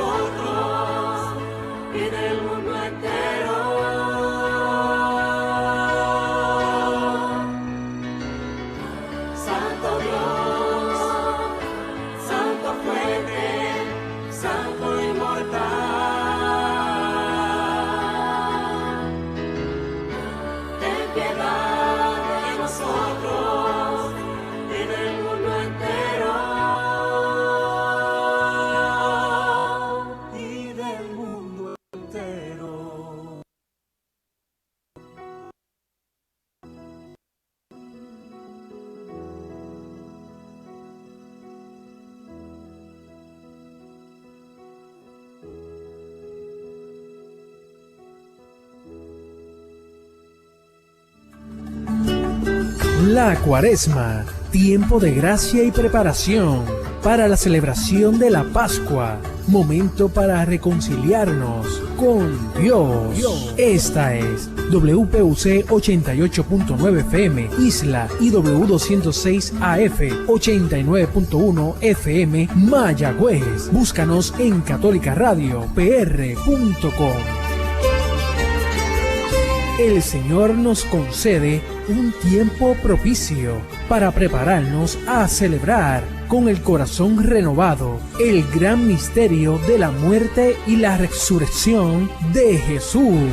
nosotros y del mundo entero. Santo Dios, Santo fuerte, Santo inmortal, ten piedad de nosotros y del mundo entero. Y del mundo entero. La Cuaresma, tiempo de gracia y preparación para la celebración de la Pascua, momento para reconciliarnos con Dios. Esta es WPUC 88.9 FM Isla y W206 AF 89.1 FM Mayagüez. Búscanos en catolicaradio.pr.com. El Señor nos concede un tiempo propicio para prepararnos a celebrar con el corazón renovado el gran misterio de la muerte y la resurrección de Jesús.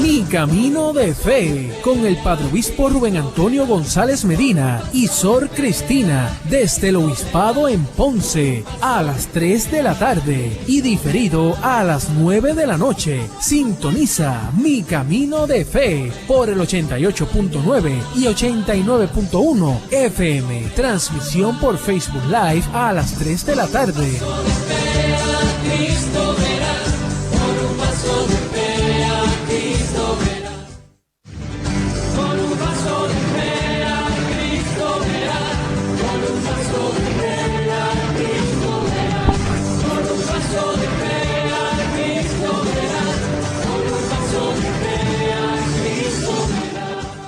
Mi Camino de Fe, con el Padre Obispo Rubén Antonio González Medina y Sor Cristina, desde el Obispado en Ponce, a las 3 de la tarde y diferido a las 9 de la noche. Sintoniza Mi Camino de Fe por el 88.9 y 89.1 FM. Transmisión por Facebook Live a las 3 de la tarde.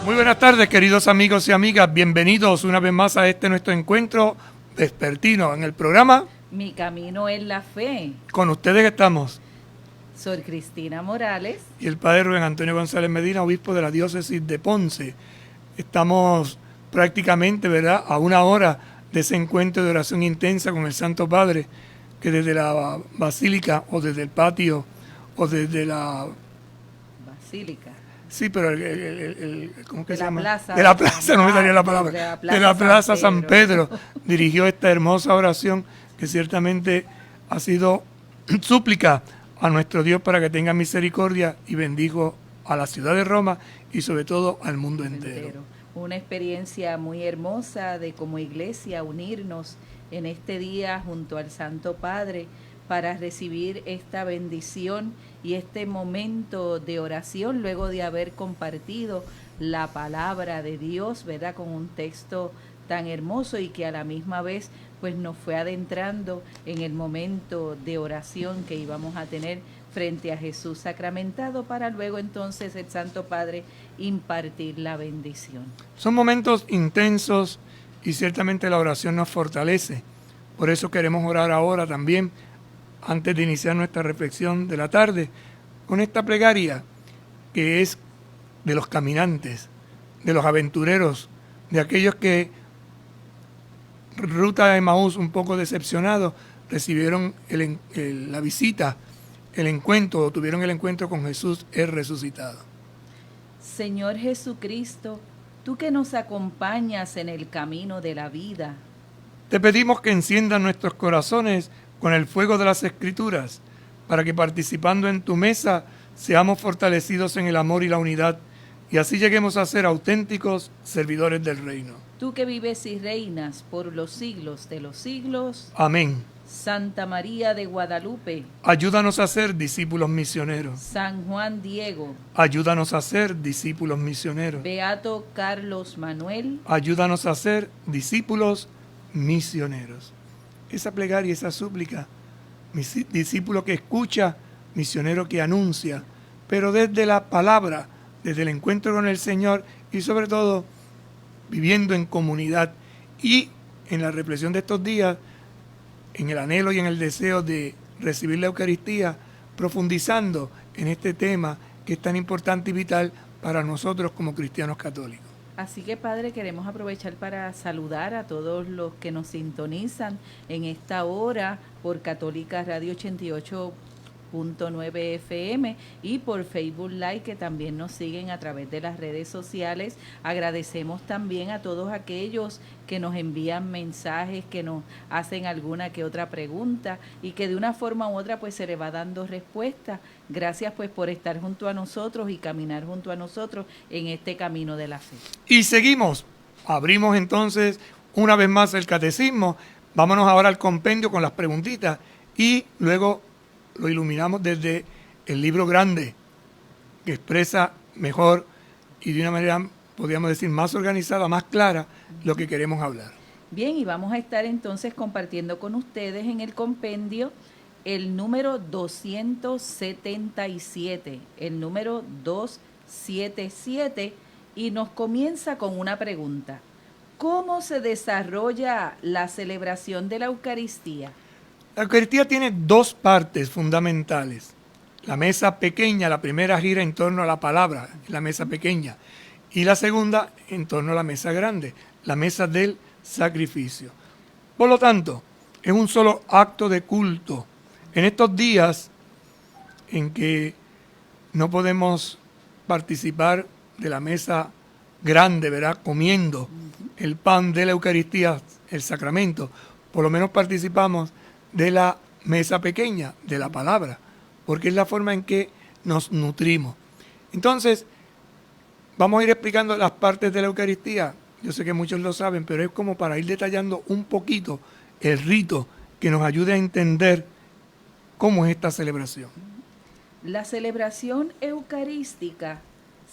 Muy buenas tardes, queridos amigos y amigas. Bienvenidos una vez más a nuestro encuentro vespertino en el programa Mi Camino es la Fe. Con ustedes estamos Sor Cristina Morales y el Padre Rubén Antonio González Medina, obispo de la diócesis de Ponce. Estamos prácticamente, ¿verdad?, a una hora de ese encuentro de oración intensa con el Santo Padre, que desde la basílica o desde el patio o desde la Basílica. Sí, pero ¿cómo que se llama? Plaza, de la plaza, no me salía la palabra. De la plaza San Pedro dirigió esta hermosa oración que ciertamente ha sido súplica a nuestro Dios para que tenga misericordia, y bendijo a la ciudad de Roma y sobre todo al mundo entero. Una experiencia muy hermosa de como iglesia unirnos en este día junto al Santo Padre para recibir esta bendición y este momento de oración luego de haber compartido la palabra de Dios, ¿verdad?, con un texto tan hermoso y que a la misma vez pues nos fue adentrando en el momento de oración que íbamos a tener frente a Jesús sacramentado, para luego entonces el Santo Padre impartir la bendición. Son momentos intensos y ciertamente la oración nos fortalece. Por eso queremos orar ahora también, antes de iniciar nuestra reflexión de la tarde, con esta plegaria que es de los caminantes, de los aventureros, de aquellos que, ruta de Emaús un poco decepcionados, recibieron la visita, el encuentro, o tuvieron el encuentro con Jesús el resucitado. Señor Jesucristo, tú que nos acompañas en el camino de la vida, te pedimos que enciendas nuestros corazones con el fuego de las Escrituras, para que participando en tu mesa seamos fortalecidos en el amor y la unidad, y así lleguemos a ser auténticos servidores del reino. Tú que vives y reinas por los siglos de los siglos. Amén. Santa María de Guadalupe, ayúdanos a ser discípulos misioneros. San Juan Diego, ayúdanos a ser discípulos misioneros. Beato Carlos Manuel, ayúdanos a ser discípulos misioneros. Esa plegaria, esa súplica, discípulo que escucha, misionero que anuncia, pero desde la palabra, desde el encuentro con el Señor y sobre todo viviendo en comunidad y en la reflexión de estos días, en el anhelo y en el deseo de recibir la Eucaristía, profundizando en este tema que es tan importante y vital para nosotros como cristianos católicos. Así que, Padre, queremos aprovechar para saludar a todos los que nos sintonizan en esta hora por Católica Radio 88.9 FM y por Facebook Live, que también nos siguen a través de las redes sociales. Agradecemos también a todos aquellos que nos envían mensajes, que nos hacen alguna que otra pregunta y que de una forma u otra pues se le va dando respuesta. Gracias pues por estar junto a nosotros y caminar junto a nosotros en este camino de la fe. Y seguimos, abrimos entonces una vez más el catecismo, vámonos ahora al compendio con las preguntitas y luego lo iluminamos desde el libro grande, que expresa mejor y de una manera, podríamos decir, más organizada, más clara, lo que queremos hablar. Bien, y vamos a estar entonces compartiendo con ustedes en el compendio el número 277, el número 277, y nos comienza con una pregunta. ¿Cómo se desarrolla la celebración de la Eucaristía? La Eucaristía tiene dos partes fundamentales. La mesa pequeña, la primera gira en torno a la palabra, la mesa pequeña, y la segunda en torno a la mesa grande, la mesa del sacrificio. Por lo tanto, es un solo acto de culto. En estos días en que no podemos participar de la mesa grande, ¿verdad?, comiendo el pan de la Eucaristía, el sacramento, por lo menos participamos de la mesa pequeña, de la palabra, porque es la forma en que nos nutrimos. Entonces, vamos a ir explicando las partes de la Eucaristía. Yo sé que muchos lo saben, pero es como para ir detallando un poquito el rito que nos ayude a entender cómo es esta celebración. La celebración eucarística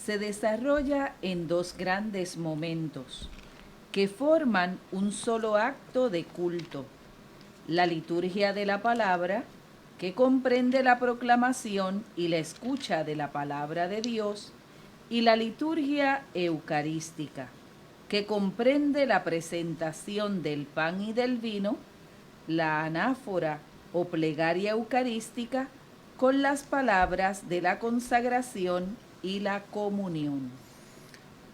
se desarrolla en dos grandes momentos que forman un solo acto de culto. La liturgia de la palabra, que comprende la proclamación y la escucha de la palabra de Dios, y la liturgia eucarística, que comprende la presentación del pan y del vino, la anáfora o plegaria eucarística, con las palabras de la consagración y la comunión.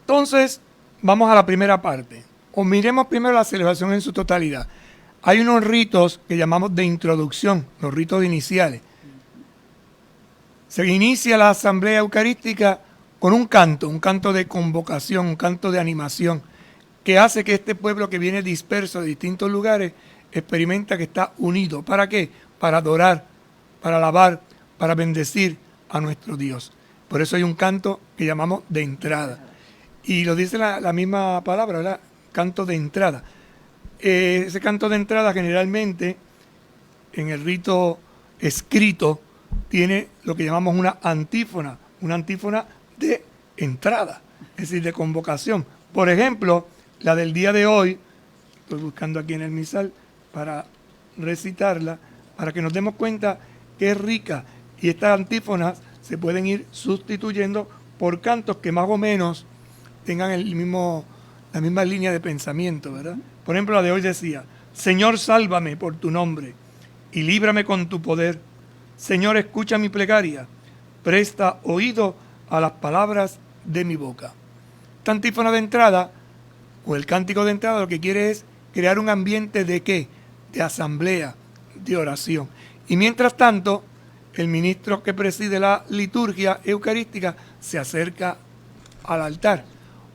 Entonces, vamos a la primera parte. O miremos primero la celebración en su totalidad. Hay unos ritos que llamamos de introducción, los ritos iniciales. Se inicia la asamblea eucarística con un canto de convocación, un canto de animación, que hace que este pueblo que viene disperso de distintos lugares experimenta que está unido. ¿Para qué? Para adorar, para alabar, para bendecir a nuestro Dios. Por eso hay un canto que llamamos de entrada. Y lo dice la misma palabra, ¿verdad? Canto de entrada. Ese canto de entrada generalmente en el rito escrito tiene lo que llamamos una antífona de entrada, es decir, de convocación. Por ejemplo, la del día de hoy, estoy buscando aquí en el misal para recitarla, para que nos demos cuenta que es rica, y estas antífonas se pueden ir sustituyendo por cantos que más o menos tengan la misma línea de pensamiento, ¿verdad? Por ejemplo, la de hoy decía: Señor, sálvame por tu nombre y líbrame con tu poder. Señor, escucha mi plegaria, presta oído a las palabras de mi boca. Esta antífona de entrada, o el cántico de entrada, lo que quiere es crear un ambiente de ¿qué? De asamblea, de oración. Y mientras tanto, el ministro que preside la liturgia eucarística se acerca al altar.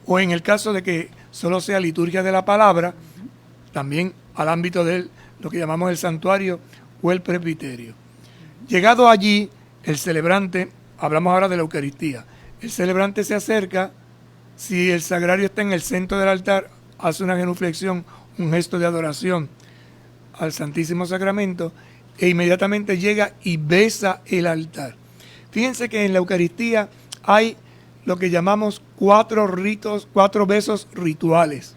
O en el caso de que solo sea liturgia de la palabra, también al ámbito de lo que llamamos el santuario o el presbiterio. Llegado allí, el celebrante, hablamos ahora de la Eucaristía, el celebrante se acerca, si el sagrario está en el centro del altar, hace una genuflexión, un gesto de adoración al Santísimo Sacramento, e inmediatamente llega y besa el altar. Fíjense que en la Eucaristía hay lo que llamamos 4 besos rituales.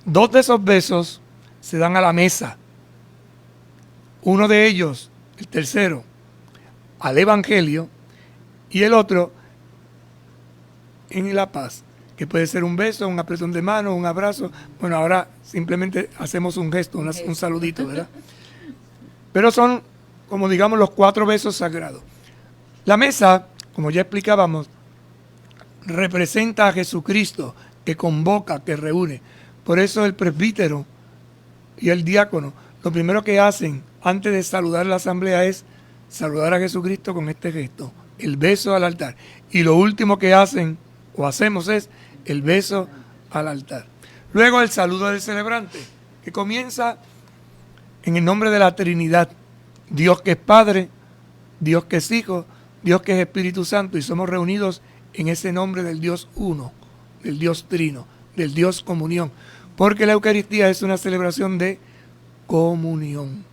2 de esos besos se dan a la mesa. Uno de ellos, el tercero, al Evangelio, y el otro en la paz, que puede ser un beso, un apretón de mano, un abrazo. Bueno, ahora simplemente hacemos un gesto, un saludito, ¿verdad? Pero son, como digamos, los 4 besos sagrados. La mesa, como ya explicábamos, representa a Jesucristo, que convoca, que reúne. Por eso el presbítero y el diácono, lo primero que hacen antes de saludar la asamblea es saludar a Jesucristo con este gesto, el beso al altar. Y lo último que hacen o hacemos es el beso al altar. Luego el saludo del celebrante, que comienza en el nombre de la Trinidad, Dios que es Padre, Dios que es Hijo, Dios que es Espíritu Santo, y somos reunidos en ese nombre del Dios uno, del Dios trino, del Dios comunión, porque la Eucaristía es una celebración de comunión.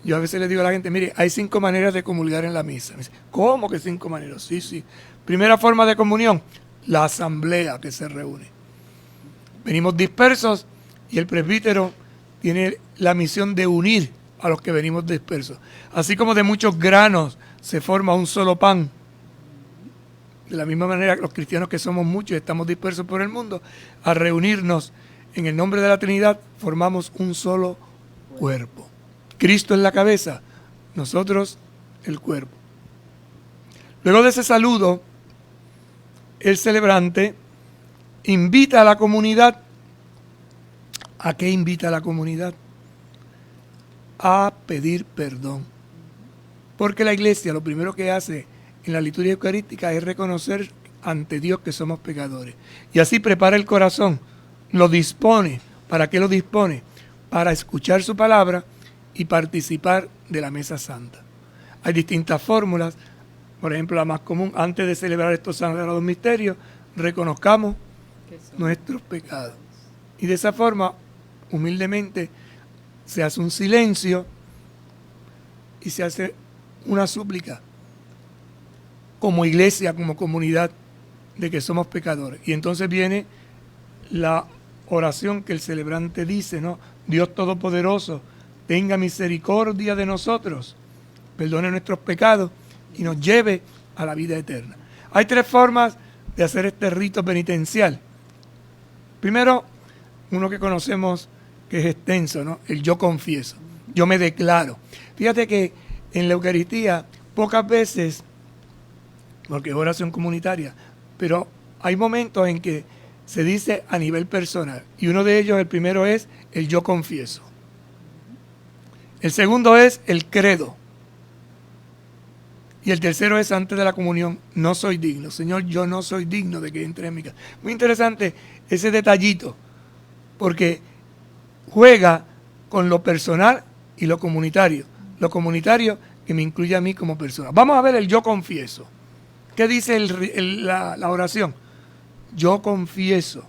Yo a veces le digo a la gente, mire, hay 5 maneras de comulgar en la misa. Me dice, ¿cómo que 5 maneras? Sí, sí. Primera forma de comunión, la asamblea que se reúne. Venimos dispersos y el presbítero tiene la misión de unir a los que venimos dispersos. Así como de muchos granos se forma un solo pan. De la misma manera que los cristianos, que somos muchos y estamos dispersos por el mundo, al reunirnos en el nombre de la Trinidad, formamos un solo cuerpo. Cristo es la cabeza, nosotros el cuerpo. Luego de ese saludo, el celebrante invita a la comunidad. ¿A qué invita a la comunidad? A pedir perdón. Porque la iglesia lo primero que hace en la liturgia eucarística es reconocer ante Dios que somos pecadores. Y así prepara el corazón, lo dispone. ¿Para qué lo dispone? Para escuchar su palabra y participar de la mesa santa. Hay distintas fórmulas. Por ejemplo, la más común, antes de celebrar estos sagrados misterios, reconozcamos nuestros pecados. Y de esa forma, humildemente, se hace un silencio y se hace una súplica como iglesia, como comunidad, de que somos pecadores. Y entonces viene la oración que el celebrante dice, ¿no? Dios Todopoderoso, tenga misericordia de nosotros, perdone nuestros pecados y nos lleve a la vida eterna. Hay 3 formas de hacer este rito penitencial. Primero, uno que conocemos que es extenso, ¿no? El yo confieso, yo me declaro. Fíjate que en la Eucaristía pocas veces, porque es oración comunitaria, pero hay momentos en que se dice a nivel personal. Y uno de ellos, el primero es el yo confieso. El segundo es el credo. Y el tercero es antes de la comunión, no soy digno. Señor, yo no soy digno de que entre en mi casa. Muy interesante ese detallito, porque juega con lo personal y lo comunitario. Lo comunitario que me incluye a mí como persona. Vamos a ver el yo confieso. ¿Qué dice la oración? Yo confieso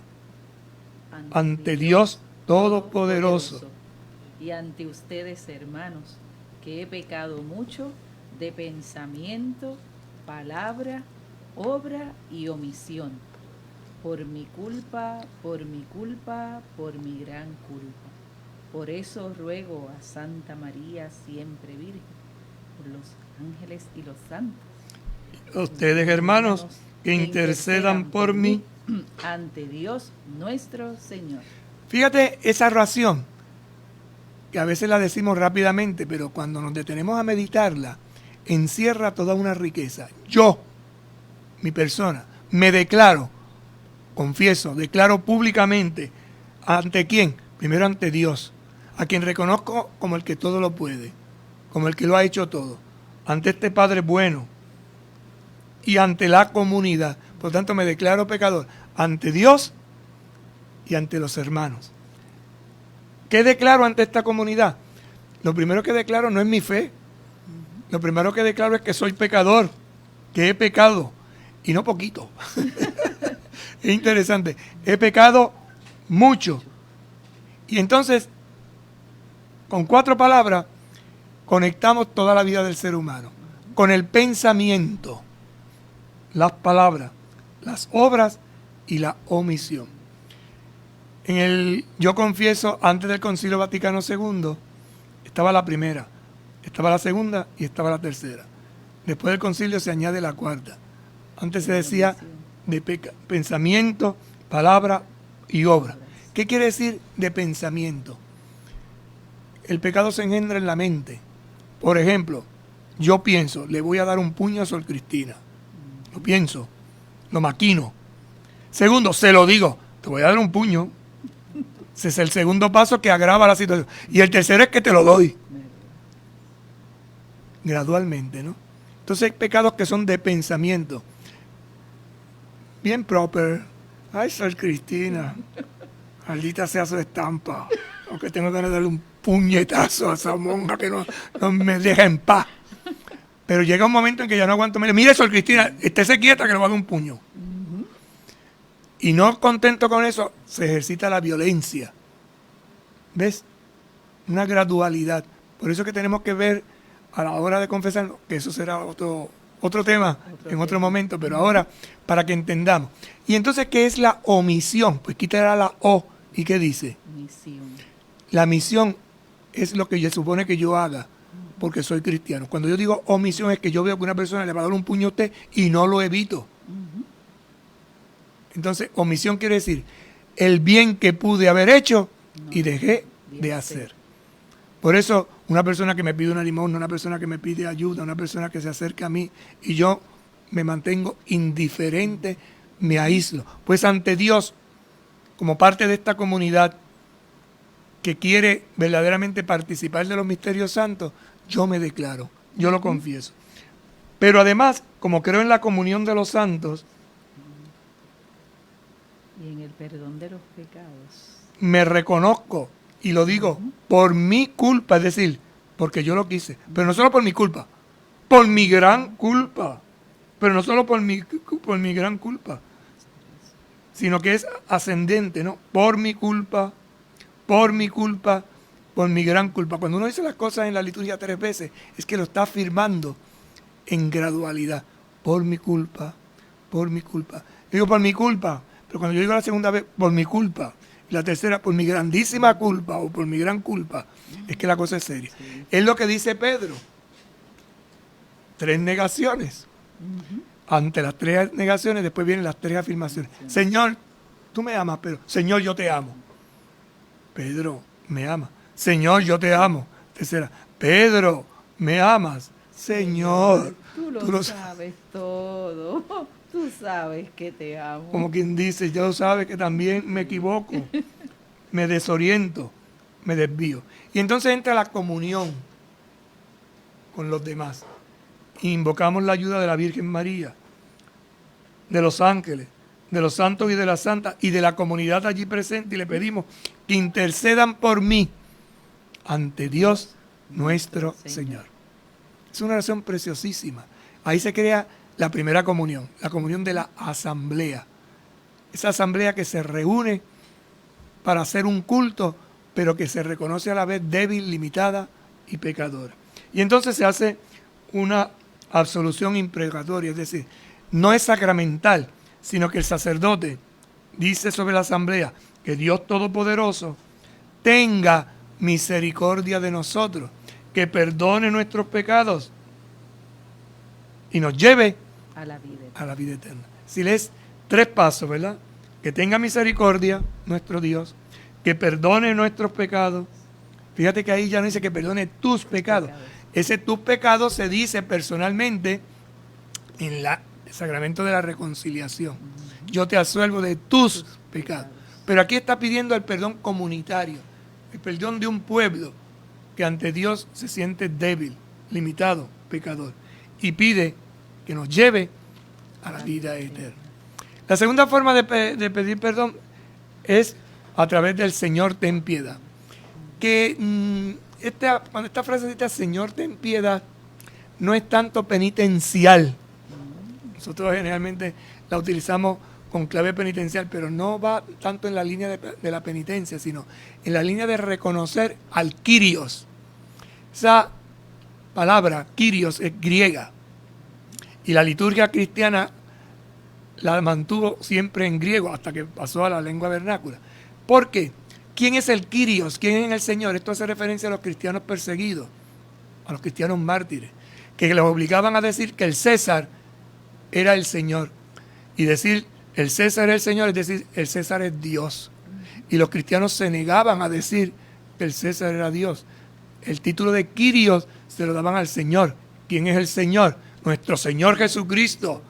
ante Dios Todopoderoso y ante ustedes, hermanos, que he pecado mucho de pensamiento, palabra, obra y omisión, por mi culpa, por mi culpa, por mi gran culpa. Por eso ruego a Santa María, siempre Virgen, por los ángeles y los santos. Ustedes, hermanos, que intercedan por mí ante Dios nuestro Señor. Fíjate esa oración, que a veces la decimos rápidamente, pero cuando nos detenemos a meditarla, encierra toda una riqueza. Yo, mi persona, me declaro, confieso, declaro públicamente, ¿ante quién? Primero ante Dios, a quien reconozco como el que todo lo puede, como el que lo ha hecho todo, ante este Padre bueno y ante la comunidad. Por tanto, me declaro pecador ante Dios y ante los hermanos. ¿Qué declaro ante esta comunidad? Lo primero que declaro no es mi fe. Lo primero que declaro es que soy pecador, que he pecado, y no poquito. Es interesante. He pecado mucho. Y entonces, con 4 palabras, conectamos toda la vida del ser humano. Con el pensamiento, las palabras, las obras y la omisión. En el yo confieso, antes del Concilio Vaticano II, estaba la primera, estaba la segunda y estaba la tercera. Después del concilio se añade la cuarta. Antes se decía de pensamiento, palabra y obra. ¿Qué quiere decir de pensamiento? El pecado se engendra en la mente. Por ejemplo, yo pienso, le voy a dar un puño a Sor Cristina. Lo pienso, lo maquino. Segundo, se lo digo, te voy a dar un puño. Ese es el segundo paso que agrava la situación. Y el tercero es que te lo doy. Gradualmente, ¿no? Entonces hay pecados que son de pensamiento. Bien proper. Ay, Sor Cristina. Maldita sea su estampa. Aunque tengo ganas de darle un puñetazo a esa monja que no me deja en paz. Pero llega un momento en que ya no aguanto. Mire, Sor Cristina, estése quieta que le voy a dar un puño. Y no contento con eso, se ejercita la violencia. ¿Ves? Una gradualidad. Por eso que tenemos que ver a la hora de confesar, que eso será otro tema en otro momento, pero ahora para que entendamos. Y entonces, ¿qué es la omisión? Pues quitará la O. ¿Y qué dice? Misión. La misión es lo que se supone que yo haga porque soy cristiano. Cuando yo digo omisión es que yo veo que una persona le va a dar un puño a usted y no lo evito. Entonces, omisión quiere decir el bien que pude haber hecho y dejé de hacer. Por eso, una persona que me pide una limosna, una persona que me pide ayuda, una persona que se acerca a mí y yo me mantengo indiferente, me aíslo. Pues ante Dios, como parte de esta comunidad que quiere verdaderamente participar de los misterios santos, yo me declaro, yo lo confieso. Pero además, como creo en la comunión de los santos, Y en el perdón de los pecados. me reconozco y lo digo por mi culpa, es decir, porque yo lo quise, pero no solo por mi culpa, por mi gran culpa, pero no solo por mi gran culpa, sino que es ascendente, ¿no? Por mi culpa, por mi culpa, por mi gran culpa. Cuando uno dice las cosas en la liturgia 3 veces, es que lo está afirmando en gradualidad. Por mi culpa, por mi culpa. Digo por mi culpa, pero cuando yo digo la segunda vez, por mi culpa, y la tercera, por mi grandísima culpa o por mi gran culpa, es que la cosa es seria. Es lo que dice Pedro. 3 negaciones. Ante las 3 negaciones, después vienen las 3 afirmaciones. Señor, tú me amas, pero Señor, yo te amo. Pedro, me ama. Señor, yo te amo. Tercera, Pedro, me amas. Señor, Tú lo sabes todo. Tú sabes que te amo. Como quien dice, ya lo sabes que también me equivoco, me desoriento, me desvío. Y entonces entra la comunión con los demás. Invocamos la ayuda de la Virgen María, de los ángeles, de los santos y de las santas y de la comunidad allí presente y le pedimos que intercedan por mí ante Dios nuestro Señor. Es una oración preciosísima. Ahí se crea la primera comunión, la comunión de la asamblea. Esa asamblea que se reúne para hacer un culto, pero que se reconoce a la vez débil, limitada y pecadora. Y entonces se hace una absolución imprecatoria, es decir, no es sacramental, sino que el sacerdote dice sobre la asamblea que Dios Todopoderoso tenga misericordia de nosotros, que perdone nuestros pecados y nos lleve a la vida eterna. Si lees 3 pasos, ¿verdad? Que tenga misericordia nuestro Dios, que perdone nuestros pecados. Fíjate que ahí ya no dice que perdone tus pecados. Ese tus pecados se dice personalmente en el sacramento de la reconciliación. Yo te absuelvo de tus pecados. Pero aquí está pidiendo el perdón comunitario, el perdón de un pueblo que ante Dios se siente débil, limitado, pecador. Y pide que nos lleve a la vida eterna. La segunda forma de pedir perdón es a través del Señor ten piedad. Que cuando esta frase dice Señor ten piedad, no es tanto penitencial. Nosotros generalmente la utilizamos con clave penitencial, pero no va tanto en la línea de la penitencia, sino en la línea de reconocer al Kyrios. Esa palabra, Kyrios, es griega. Y la liturgia cristiana la mantuvo siempre en griego hasta que pasó a la lengua vernácula. ¿Por qué? ¿Quién es el Kyrios? ¿Quién es el Señor? Esto hace referencia a los cristianos perseguidos, a los cristianos mártires, que les obligaban a decir que el César era el Señor. Y decir El César es el Señor, es decir, el César es Dios. Y los cristianos se negaban a decir que el César era Dios. El título de Kyrios se lo daban al Señor. ¿Quién es el Señor? Nuestro Señor Jesucristo.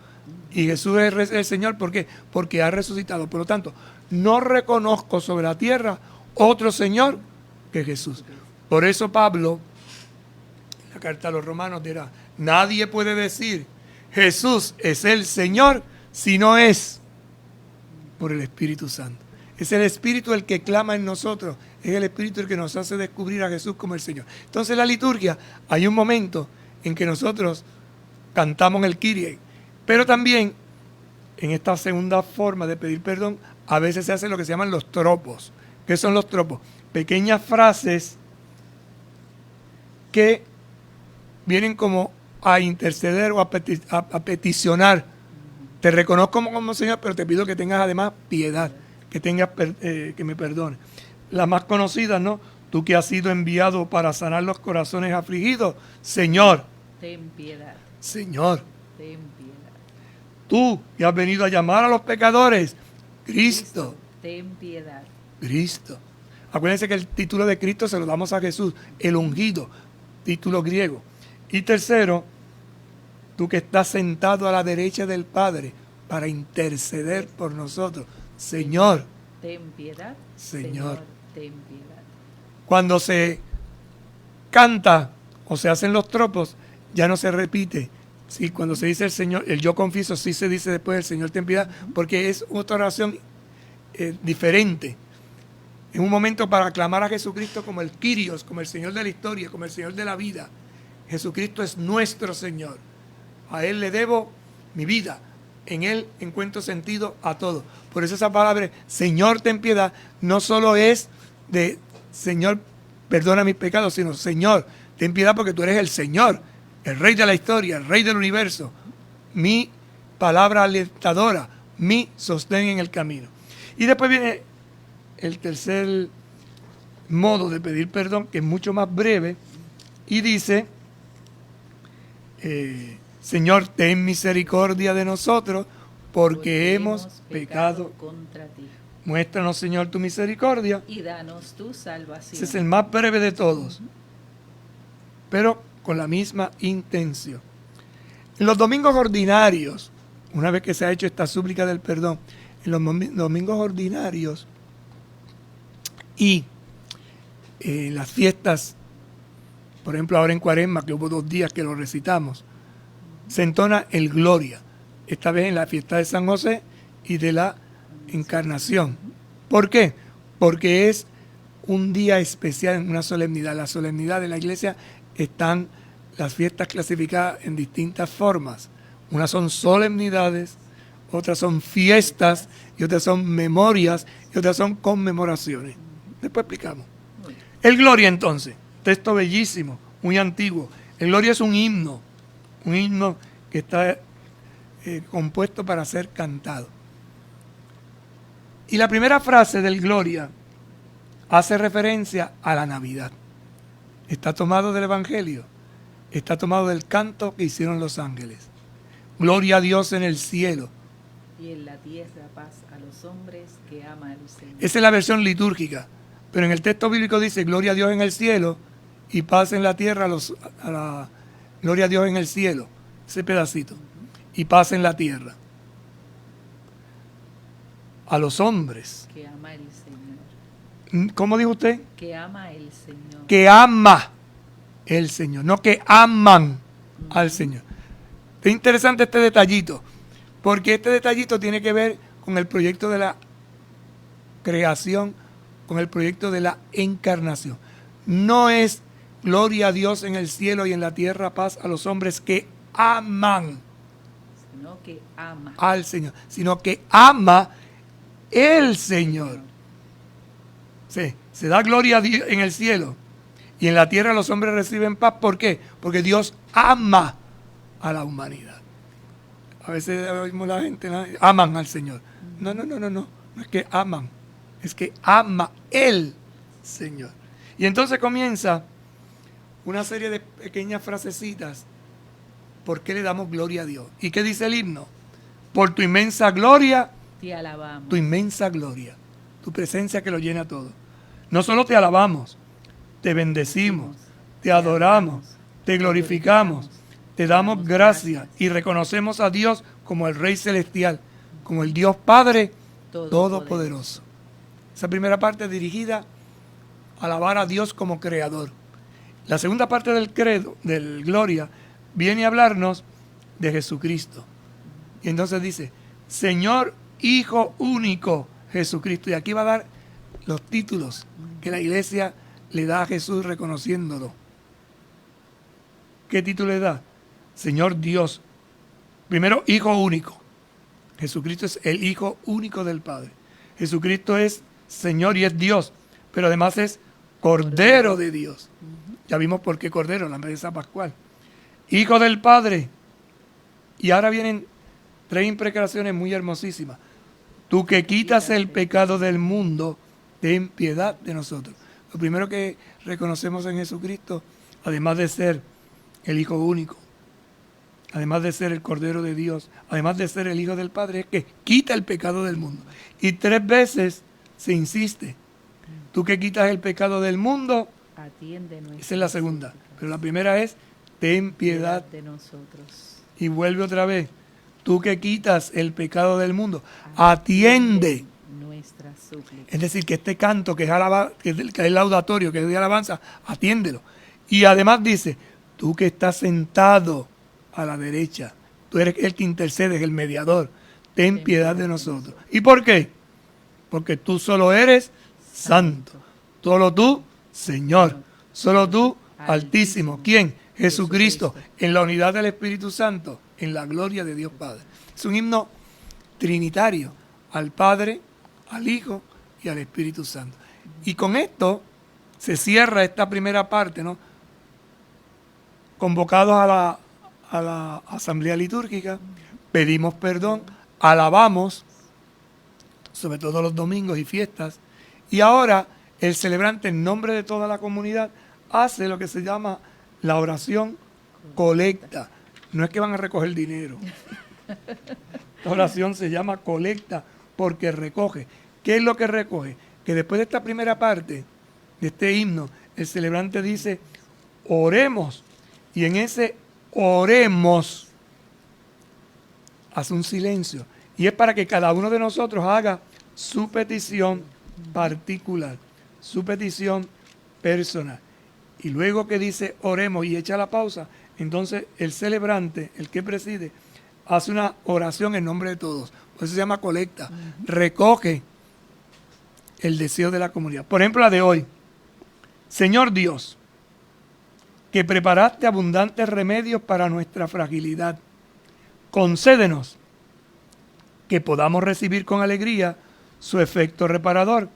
Y Jesús es el Señor, ¿por qué? Porque ha resucitado. Por lo tanto, no reconozco sobre la tierra otro Señor que Jesús. Por eso Pablo, en la carta a los Romanos, dirá, nadie puede decir Jesús es el Señor si no es por el Espíritu Santo. Es el Espíritu el que clama en nosotros, es el Espíritu el que nos hace descubrir a Jesús como el Señor. Entonces en la liturgia hay un momento en que nosotros cantamos el Kyrie, pero también en esta segunda forma de pedir perdón a veces se hacen lo que se llaman los tropos. ¿Qué son los tropos? Pequeñas frases que vienen como a interceder o a peticionar. Te reconozco como Señor, pero te pido que tengas además piedad, que tengas que me perdones. Las más conocidas, ¿no? Tú que has sido enviado para sanar los corazones afligidos, Señor. Ten piedad. Señor. Ten piedad. Tú que has venido a llamar a los pecadores, Cristo. Ten piedad. Cristo. Acuérdense que el título de Cristo se lo damos a Jesús, el ungido, título griego. Y tercero, tú que estás sentado a la derecha del Padre para interceder por nosotros, Señor. Ten piedad. Señor. Ten piedad. Cuando se canta o se hacen los tropos, ya no se repite. Sí, cuando se dice el Señor, el yo confieso, sí se dice después el Señor ten piedad, porque es otra oración diferente. Es un momento para aclamar a Jesucristo como el Kyrios, como el Señor de la historia, como el Señor de la vida. Jesucristo es nuestro Señor. A Él le debo mi vida. En Él encuentro sentido a todo. Por eso esa palabra, Señor, ten piedad, no solo es de Señor, perdona mis pecados, sino Señor, ten piedad porque tú eres el Señor, el Rey de la historia, el Rey del universo. Mi palabra alentadora, mi sostén en el camino. Y después viene el tercer modo de pedir perdón, que es mucho más breve, y dice, Señor, ten misericordia de nosotros, porque hemos pecado contra ti. Muéstranos, Señor, tu misericordia. Y danos tu salvación. Ese es el más breve de todos, pero con la misma intención. En los domingos ordinarios, una vez que se ha hecho esta súplica del perdón, en los domingos ordinarios y las fiestas, por ejemplo ahora en Cuaresma, que hubo 2 días que lo recitamos, se entona el Gloria, esta vez en la fiesta de San José y de la Encarnación. ¿Por qué? Porque es un día especial, una solemnidad. La solemnidad de la iglesia están las fiestas clasificadas en distintas formas. Unas son solemnidades, otras son fiestas, y otras son memorias, y otras son conmemoraciones. Después explicamos. El Gloria entonces, texto bellísimo, muy antiguo. El Gloria es un himno que está compuesto para ser cantado. Y la primera frase del Gloria hace referencia a la Navidad. Está tomado del Evangelio, está tomado del canto que hicieron los ángeles. Gloria a Dios en el cielo. Y en la tierra paz a los hombres que ama al Señor. Esa es la versión litúrgica, pero en el texto bíblico dice gloria a Dios en el cielo y paz en la tierra gloria a Dios en el cielo, ese pedacito, y paz en la tierra. A los hombres. Que ama el Señor. ¿Cómo dijo usted? Que ama el Señor. Que ama el Señor, no que aman al Señor. Es interesante este detallito, porque este detallito tiene que ver con el proyecto de la creación, con el proyecto de la encarnación. No es gloria a Dios en el cielo y en la tierra paz a los hombres que aman, Sino que ama al Señor, sino que ama el Señor. Sí, se da gloria a Dios en el cielo y en la tierra los hombres reciben paz. ¿Por qué? Porque Dios ama a la humanidad. A veces oímos la gente, ¿no? Aman al Señor. No es que aman, es que ama el Señor. Y entonces comienza una serie de pequeñas frasecitas. ¿Por qué le damos gloria a Dios? ¿Y qué dice el himno? Por tu inmensa gloria Te alabamos. tu inmensa gloria, tu presencia que lo llena todo. No solo te alabamos, te bendecimos, te adoramos, te glorificamos, te damos gracias y reconocemos a Dios como el Rey Celestial, como el Dios Padre Todopoderoso. Esa primera parte dirigida a alabar a Dios como Creador. La segunda parte del credo, del Gloria, viene a hablarnos de Jesucristo. Y entonces dice, Señor, Hijo único, Jesucristo. Y aquí va a dar los títulos que la iglesia le da a Jesús reconociéndolo. ¿Qué título le da? Señor Dios. Primero, Hijo único. Jesucristo es el Hijo único del Padre. Jesucristo es Señor y es Dios, pero además es Cordero de Dios. Ya vimos por qué Cordero, la mesa pascual. Hijo del Padre. Y ahora vienen 3 imprecaciones muy hermosísimas. Tú que quitas el pecado del mundo, ten piedad de nosotros. Lo primero que reconocemos en Jesucristo, además de ser el Hijo único, además de ser el Cordero de Dios, además de ser el Hijo del Padre, es que quita el pecado del mundo. Y 3 veces se insiste. Tú que quitas el pecado del mundo, atiende esa es la segunda. Pero la primera es, ten piedad de nosotros. Y vuelve otra vez. Tú que quitas el pecado del mundo, atiende nuestra súplica. Es decir, que este canto que es laudatorio, que es de alabanza, atiéndelo. Y además dice, tú que estás sentado a la derecha, tú eres el que intercedes, el mediador, ten piedad de nosotros. ¿Y por qué? Porque tú solo eres santo. Solo tú, Señor. Solo tú, Altísimo. ¿Quién? Jesucristo, en la unidad del Espíritu Santo, en la gloria de Dios Padre. Es un himno trinitario al Padre, al Hijo y al Espíritu Santo. Y con esto se cierra esta primera parte, ¿no? Convocados a la asamblea litúrgica, pedimos perdón, alabamos, sobre todo los domingos y fiestas, y ahora el celebrante en nombre de toda la comunidad hace lo que se llama la oración colecta. No es que van a recoger dinero. Esta oración se llama colecta porque recoge. ¿Qué es lo que recoge? Que después de esta primera parte, de este himno, el celebrante dice, oremos. Y en ese oremos hace un silencio. Y es para que cada uno de nosotros haga su petición particular, su petición personal. Y luego que dice oremos y echa la pausa, entonces el celebrante, el que preside, hace una oración en nombre de todos. Por eso se llama colecta. Recoge el deseo de la comunidad. Por ejemplo, la de hoy. Señor Dios, que preparaste abundantes remedios para nuestra fragilidad, concédenos que podamos recibir con alegría su efecto reparador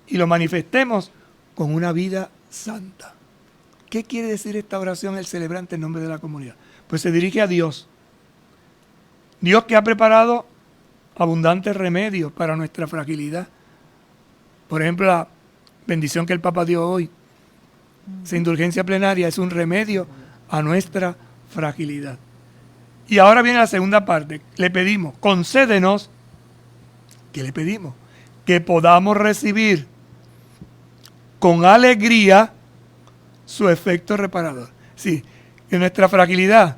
y lo manifestemos con una vida santa. ¿Qué quiere decir esta oración el celebrante en nombre de la comunidad? Pues se dirige a Dios. Dios que ha preparado abundantes remedios para nuestra fragilidad. Por ejemplo, la bendición que el Papa dio hoy. Esa indulgencia plenaria es un remedio a nuestra fragilidad. Y ahora viene la segunda parte. Le pedimos, concédenos, ¿qué le pedimos? Que podamos recibir con alegría su efecto reparador. Sí, que nuestra fragilidad,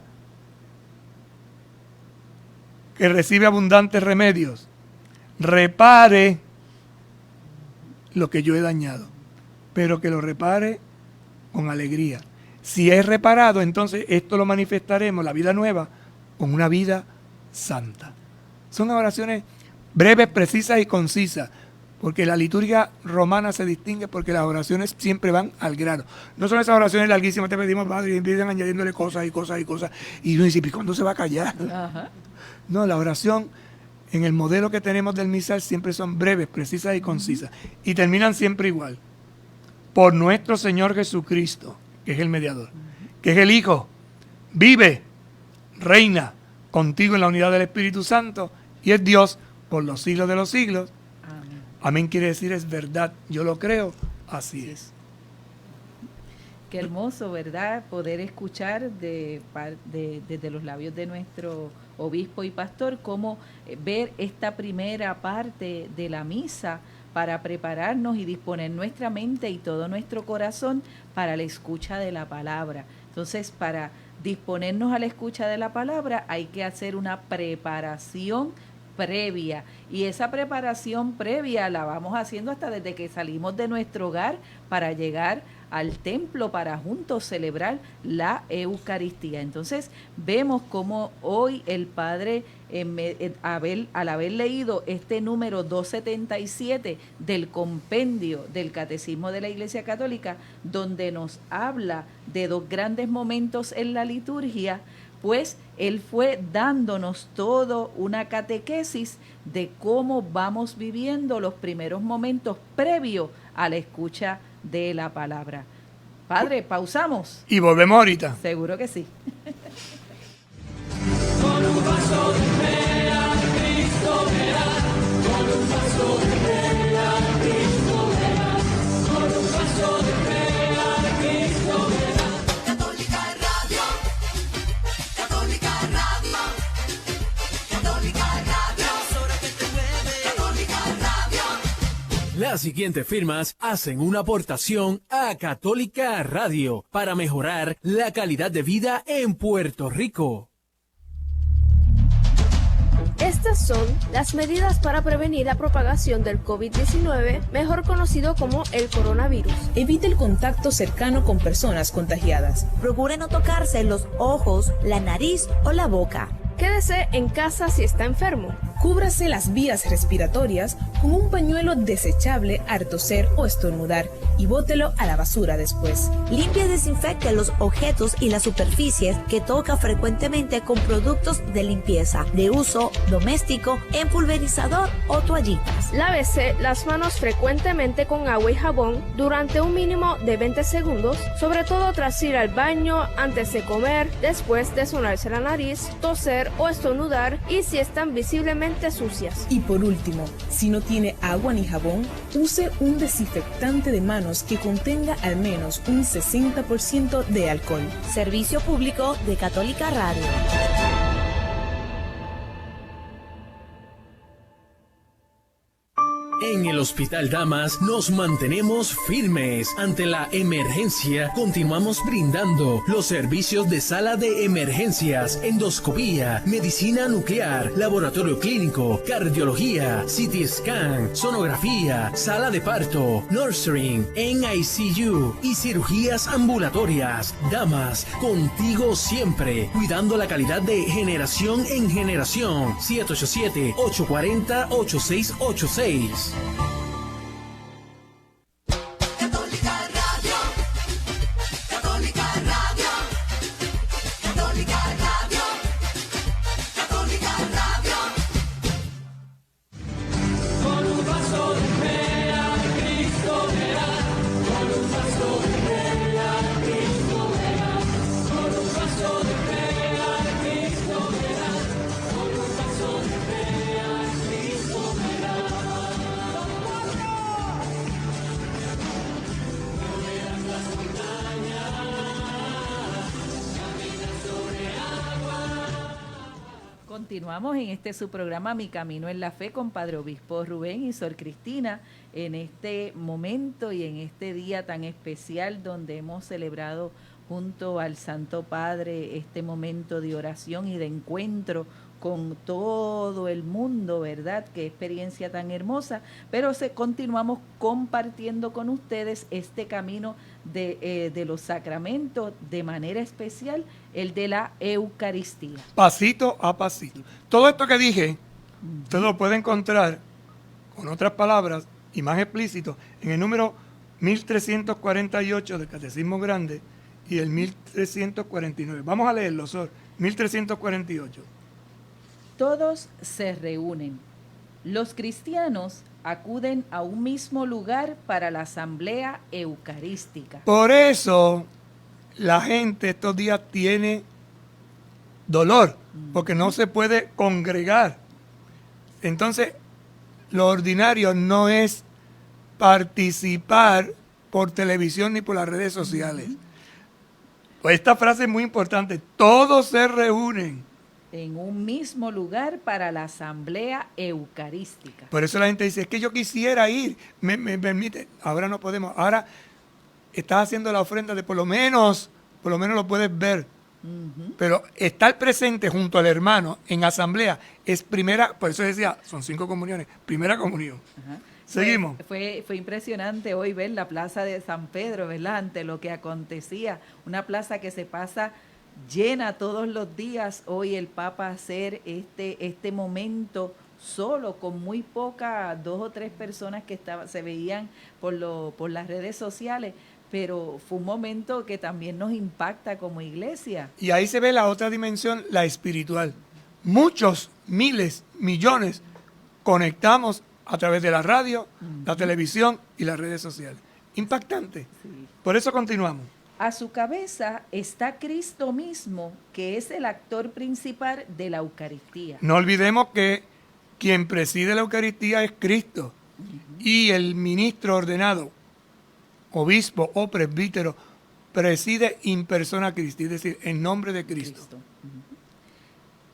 que recibe abundantes remedios, repare lo que yo he dañado, pero que lo repare con alegría. Si es reparado, entonces esto lo manifestaremos, la vida nueva, con una vida santa. Son oraciones breves, precisas y concisas, porque la liturgia romana se distingue porque las oraciones siempre van al grano. No son esas oraciones larguísimas, te pedimos, Padre, y empiezan añadiéndole cosas y cosas y cosas, y uno dice, ¿y cuándo se va a callar? Ajá. No, la oración en el modelo que tenemos del misal siempre son breves, precisas y concisas, y terminan siempre igual. Por nuestro Señor Jesucristo, que es el mediador, que es el Hijo, vive, reina contigo en la unidad del Espíritu Santo, y es Dios por los siglos de los siglos. Amén. Amén quiere decir es verdad, yo lo creo, así es. Qué hermoso, ¿verdad? Poder escuchar desde los labios de nuestro obispo y pastor, cómo ver esta primera parte de la misa para prepararnos y disponer nuestra mente y todo nuestro corazón para la escucha de la palabra. Entonces, para disponernos a la escucha de la palabra hay que hacer una preparación previa, y esa preparación previa la vamos haciendo hasta desde que salimos de nuestro hogar para llegar al templo para juntos celebrar la Eucaristía. Entonces vemos cómo hoy el Padre, al haber leído este número 277 del compendio del Catecismo de la Iglesia Católica, donde nos habla de dos grandes momentos en la liturgia, pues él fue dándonos todo una catequesis de cómo vamos viviendo los primeros momentos previos a la escucha de la palabra. Padre, pausamos. Y volvemos ahorita. Seguro que sí. Con un paso de fe a Cristo verás, con un paso de fe a Cristo verás, con un paso de fe a Cristo verás. Católica Radio, Católica Radio, Católica Radio, emisora que te mueve, Católica Radio. Las siguientes firmas hacen una aportación a Católica Radio para mejorar la calidad de vida en Puerto Rico. Estas son las medidas para prevenir la propagación del COVID-19, mejor conocido como el coronavirus. Evite el contacto cercano con personas contagiadas. Procure no tocarse los ojos, la nariz o la boca. Quédese en casa si está enfermo. Cúbrase las vías respiratorias con un pañuelo desechable al toser o estornudar y bótelo a la basura después. Limpie y desinfecte los objetos y las superficies que toca frecuentemente con productos de limpieza, de uso doméstico, en pulverizador o toallitas. Lávese las manos frecuentemente con agua y jabón durante un mínimo de 20 segundos, sobre todo tras ir al baño, antes de comer, después de sonarse la nariz, toser o estornudar y si están visiblemente sucias. Y por último, si no tiene agua ni jabón, use un desinfectante de manos que contenga al menos un 60% de alcohol. Servicio público de Católica Radio. En el Hospital Damas nos mantenemos firmes ante la emergencia. Continuamos brindando los servicios de sala de emergencias, endoscopía, medicina nuclear, laboratorio clínico, cardiología, CT scan, sonografía, sala de parto, nursery, NICU y cirugías ambulatorias. Damas, contigo siempre, cuidando la calidad de generación en generación. 787-840-8686. Católica Radio, Católica Radio, Católica Radio, Católica Radio. Con un paso de fe a Cristo verás, con un paso de fe a Cristo verás, con un paso de fe a Cristo verás, con un paso de fe a Cristo verás. Continuamos en este su programa Mi Camino en la Fe con Padre Obispo Rubén y Sor Cristina, en este momento y en este día tan especial donde hemos celebrado junto al Santo Padre este momento de oración y de encuentro con todo el mundo, ¿verdad? Qué experiencia tan hermosa, pero continuamos compartiendo con ustedes este camino de los sacramentos, de manera especial el de la Eucaristía. Pasito a pasito. Todo esto que dije, usted lo puede encontrar, con otras palabras y más explícito, en el número 1348 del Catecismo Grande y el 1349. Vamos a leerlo, Sor. 1348. Todos se reúnen. Los cristianos acuden a un mismo lugar para la asamblea eucarística. Por eso la gente estos días tiene dolor, porque no se puede congregar. Entonces, lo ordinario no es participar por televisión ni por las redes sociales. Pues esta frase es muy importante. Todos se reúnen. en un mismo lugar para la asamblea eucarística. Por eso la gente dice, es que yo quisiera ir, me permite, ahora no podemos, ahora estás haciendo la ofrenda de por lo menos lo puedes ver, pero estar presente junto al hermano en asamblea es primera, por eso decía, son 5 comuniones, primera comunión. Ajá. Seguimos. Fue impresionante hoy ver la plaza de San Pedro, ¿verdad? Ante lo que acontecía, una plaza que se pasa llena todos los días. Hoy el Papa hacer este momento solo, con muy pocas, 2 o 3 personas que se veían por las redes sociales, pero fue un momento que también nos impacta como iglesia. Y ahí se ve la otra dimensión, la espiritual. Muchos, miles, millones conectamos a través de la radio, la televisión y las redes sociales. Impactante. Sí. Por eso continuamos. A su cabeza está Cristo mismo, que es el actor principal de la Eucaristía. No olvidemos que quien preside la Eucaristía es Cristo y el ministro ordenado, obispo o presbítero, preside in persona Christi, es decir, en nombre de Cristo.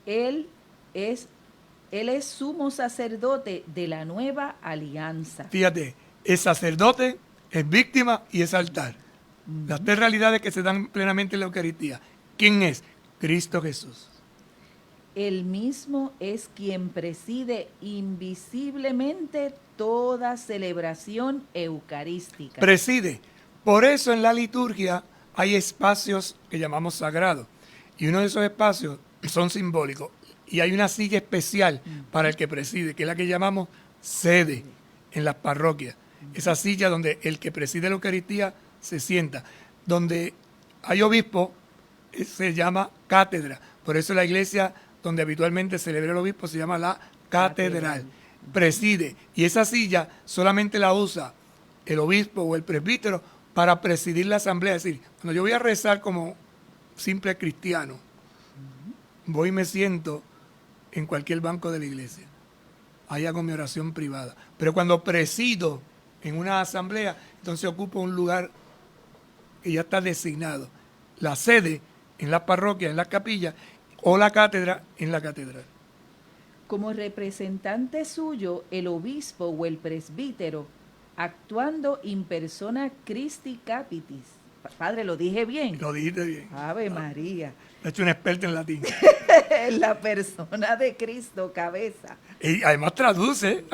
Él es sumo sacerdote de la nueva alianza. Fíjate, es sacerdote, es víctima y es altar. Las 3 realidades que se dan plenamente en la Eucaristía. ¿Quién es? Cristo Jesús. Él mismo es quien preside invisiblemente toda celebración eucarística. Preside. Por eso en la liturgia hay espacios que llamamos sagrados. Y uno de esos espacios son simbólicos. Y hay una silla especial para el que preside, que es la que llamamos sede en las parroquias. Esa silla donde el que preside la Eucaristía se sienta. Donde hay obispo, se llama cátedra. Por eso la iglesia donde habitualmente celebra el obispo se llama la catedral. Preside. Y esa silla solamente la usa el obispo o el presbítero para presidir la asamblea. Es decir, cuando yo voy a rezar como simple cristiano, voy y me siento en cualquier banco de la iglesia. Ahí hago mi oración privada. Pero cuando presido en una asamblea, entonces ocupo un lugar que ya está designado. La sede en la parroquia, en la capilla, o la cátedra en la catedral. Como representante suyo, el obispo o el presbítero, actuando in persona Christi Capitis. Padre, ¿lo dije bien? Lo dijiste bien. Ave María. He hecho un experto en latín. La persona de Cristo, cabeza. Y además traduce,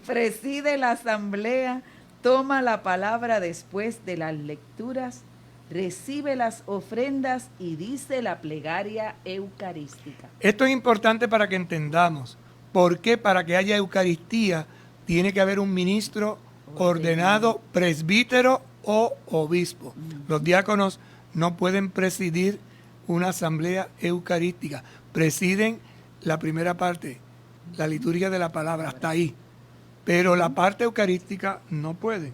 Preside la asamblea, toma la palabra después de las lecturas, recibe las ofrendas y dice la plegaria eucarística. Esto es importante para que entendamos. ¿Por qué? Para que haya Eucaristía tiene que haber un ministro ordenado, presbítero o obispo. Los diáconos no pueden presidir una asamblea eucarística. Presiden la primera parte, la liturgia de la palabra, hasta ahí. Pero la parte eucarística no puede.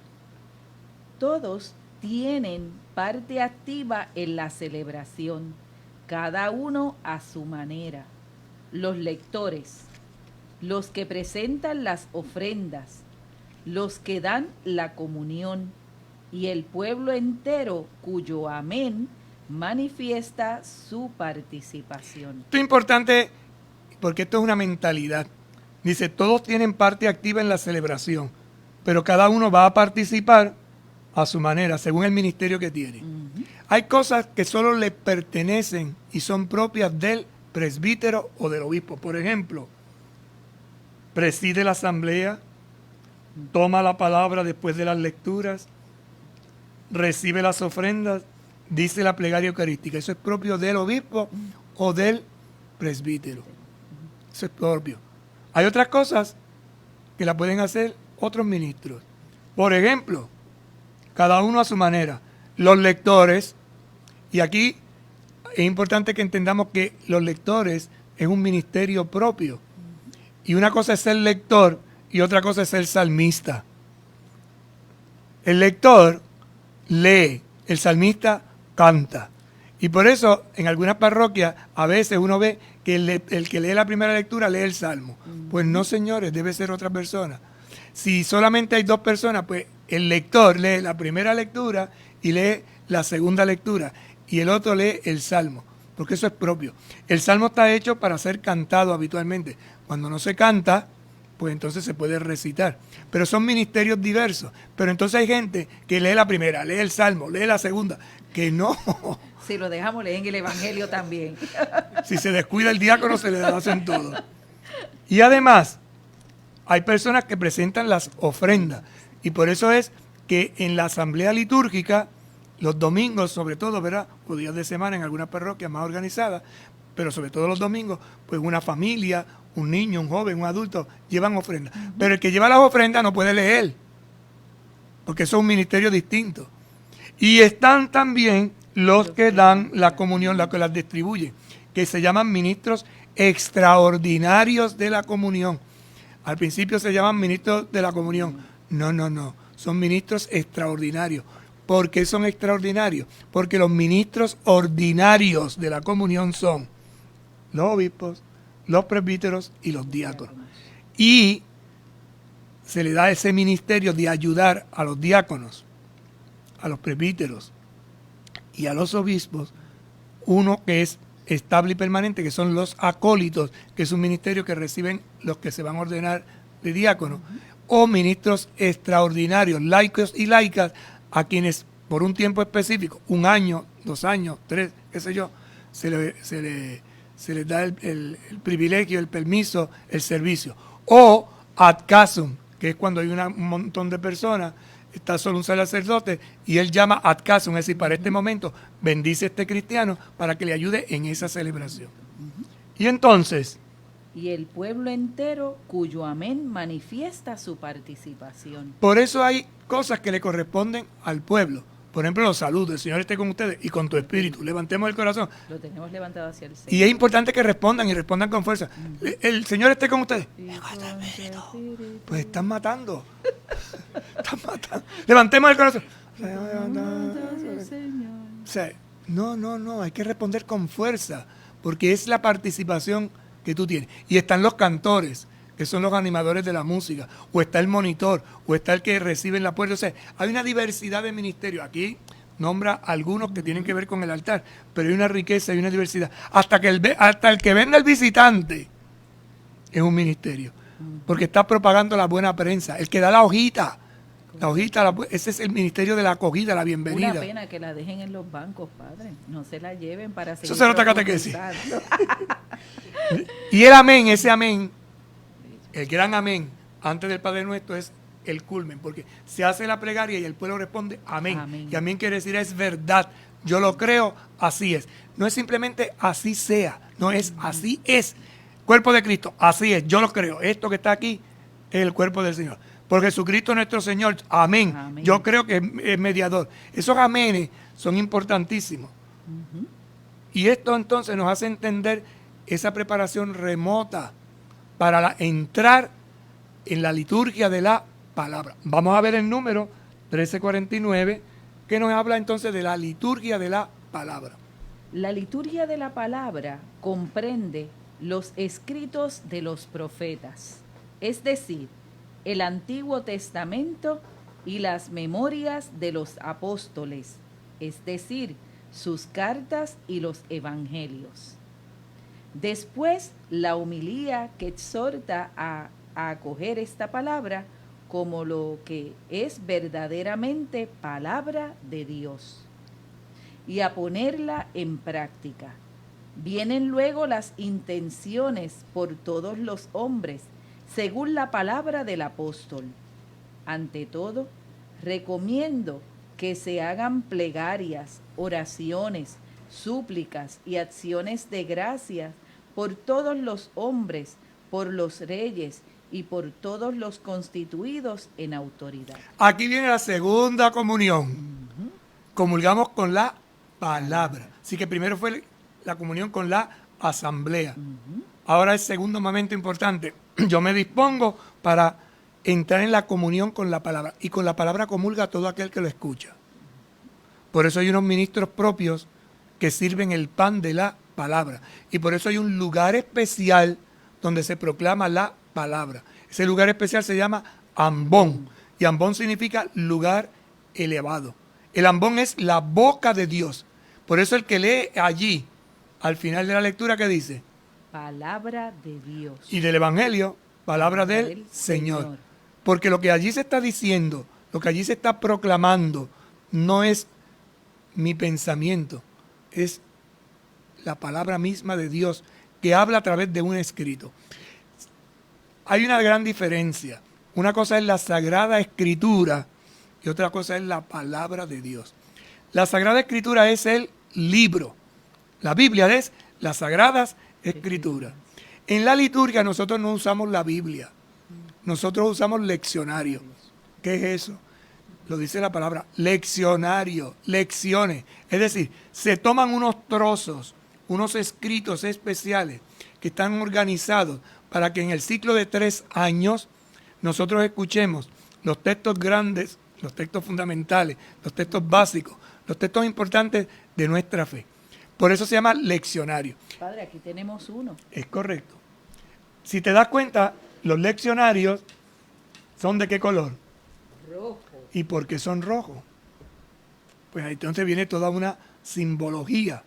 Todos tienen parte activa en la celebración, cada uno a su manera. Los lectores, los que presentan las ofrendas, los que dan la comunión y el pueblo entero cuyo amén manifiesta su participación. Esto es importante porque esto es una mentalidad. Dice, todos tienen parte activa en la celebración, pero cada uno va a participar a su manera, según el ministerio que tiene. Hay cosas que solo le pertenecen y son propias del presbítero o del obispo. Por ejemplo, preside la asamblea, toma la palabra después de las lecturas, recibe las ofrendas, dice la plegaria eucarística. Eso es propio del obispo o del presbítero. Eso es propio. Hay otras cosas que la pueden hacer otros ministros. Por ejemplo, cada uno a su manera. Los lectores, y aquí es importante que entendamos que los lectores es un ministerio propio. Y una cosa es ser lector y otra cosa es ser salmista. El lector lee, el salmista canta. Y por eso en algunas parroquias a veces uno ve que el que lee la primera lectura lee el salmo. Pues no, señores, debe ser otra persona. Si solamente hay 2 personas, pues el lector lee la primera lectura y lee la segunda lectura y el otro lee el salmo. porque eso es propio. El salmo está hecho para ser cantado habitualmente. Cuando no se canta, pues entonces se puede recitar. Pero son ministerios diversos. Pero entonces hay gente que lee la primera, lee el salmo, lee la segunda, que no. Si lo dejamos, leen el Evangelio también. Si se descuida el diácono, se le hacen todo. Y además, hay personas que presentan las ofrendas. Y por eso es que en la asamblea litúrgica, los domingos, sobre todo, ¿verdad? O días de semana en algunas parroquias más organizadas, pero sobre todo los domingos, pues una familia, un niño, un joven, un adulto, llevan ofrendas. Pero el que lleva las ofrendas no puede leer, porque eso es un ministerio distinto. Y están también los que dan la comunión, los que las distribuyen, que se llaman ministros extraordinarios de la comunión. Al principio se llaman ministros de la comunión. No. Son ministros extraordinarios. ¿Por qué son extraordinarios? Porque los ministros ordinarios de la comunión son los obispos, los presbíteros y los diáconos. Y se le da ese ministerio de ayudar a los diáconos, a los presbíteros y a los obispos, uno que es estable y permanente, que son los acólitos, que es un ministerio que reciben los que se van a ordenar de diáconos, o ministros extraordinarios, laicos y laicas, a quienes por un tiempo específico, 1 año, 2 años, 3, qué sé yo, se les da el privilegio, el permiso, el servicio. O ad casum, que es cuando hay un montón de personas, está solo un sacerdote y él llama ad casum, es decir, para este momento bendice a este cristiano para que le ayude en esa celebración. Y entonces, Y el pueblo entero cuyo amén manifiesta su participación. por eso hay cosas que le corresponden al pueblo. Por ejemplo, los saludos, el Señor esté con ustedes y con tu espíritu. Levantemos el corazón. Lo tenemos levantado hacia el Señor. Y es importante que respondan y respondan con fuerza. El Señor esté con ustedes. Pues están matando. Están matando. Levantemos el corazón. O sea, no, hay que responder con fuerza, porque es la participación que tú tienes. Y están los cantores, que son los animadores de la música, o está el monitor, o está el que recibe en la puerta. O sea, hay una diversidad de ministerios. Aquí nombra algunos que tienen que ver con el altar, pero hay una riqueza y una diversidad. Hasta el que vende al visitante es un ministerio, porque está propagando la buena prensa. El que da la hojita, ese es el ministerio de la acogida, la bienvenida. Una pena que la dejen en los bancos, padre. No se la lleven para seguir. Eso se nota catequesis. profundizando. Y el amén, ese amén, el gran amén, antes del Padre Nuestro es el culmen, porque se hace la plegaria y el pueblo responde amén. Amén. Y amén quiere decir es verdad, yo lo creo, así es. No es simplemente así sea, no es así es. Cuerpo de Cristo, así es, yo lo creo. Esto que está aquí es el cuerpo del Señor. Por Jesucristo nuestro Señor, amén. Amén. Yo creo que es mediador. Esos amenes son importantísimos. Y esto entonces nos hace entender esa preparación remota para entrar en la liturgia de la palabra. Vamos a ver el número 1349, que nos habla entonces de la liturgia de la palabra. La liturgia de la palabra comprende los escritos de los profetas, es decir, el Antiguo Testamento y las memorias de los apóstoles, es decir, sus cartas y los evangelios. Después, la homilía que exhorta a acoger esta palabra como lo que es verdaderamente palabra de Dios y a ponerla en práctica. Vienen luego las intenciones por todos los hombres, según la palabra del apóstol. Ante todo, recomiendo que se hagan plegarias, oraciones, súplicas y acciones de gracias por todos los hombres, por los reyes y por todos los constituidos en autoridad. Aquí viene la segunda comunión. Comulgamos con la palabra. Así que primero fue la comunión con la asamblea. Ahora el segundo momento importante. Yo me dispongo para entrar en la comunión con la palabra. Y con la palabra comulga todo aquel que lo escucha. Por eso hay unos ministros propios que sirven el pan de la palabra. Y por eso hay un lugar especial donde se proclama la palabra. Ese lugar especial se llama ambón. Y ambón significa lugar elevado. El ambón es la boca de Dios. Por eso el que lee allí al final de la lectura, ¿qué dice? Palabra de Dios. Y del Evangelio, palabra del Señor. Porque lo que allí se está diciendo, lo que allí se está proclamando, no es mi pensamiento, es la palabra misma de Dios que habla a través de un escrito. Hay una gran diferencia. Una cosa es la Sagrada Escritura y otra cosa es la palabra de Dios. La Sagrada Escritura es el libro. La Biblia es las Sagradas Escrituras. En la liturgia nosotros no usamos la Biblia. Nosotros usamos leccionario. ¿Qué es eso? Lo dice la palabra, leccionario, lecciones. Es decir, se toman unos trozos, unos escritos especiales que están organizados para que en el ciclo de 3 años nosotros escuchemos los textos grandes, los textos fundamentales, los textos básicos, los textos importantes de nuestra fe. Por eso se llama leccionario. Padre, aquí tenemos uno. Es correcto. Si te das cuenta, los leccionarios son ¿de qué color? Rojo. ¿Y por qué son rojos? Pues ahí entonces viene toda una simbología.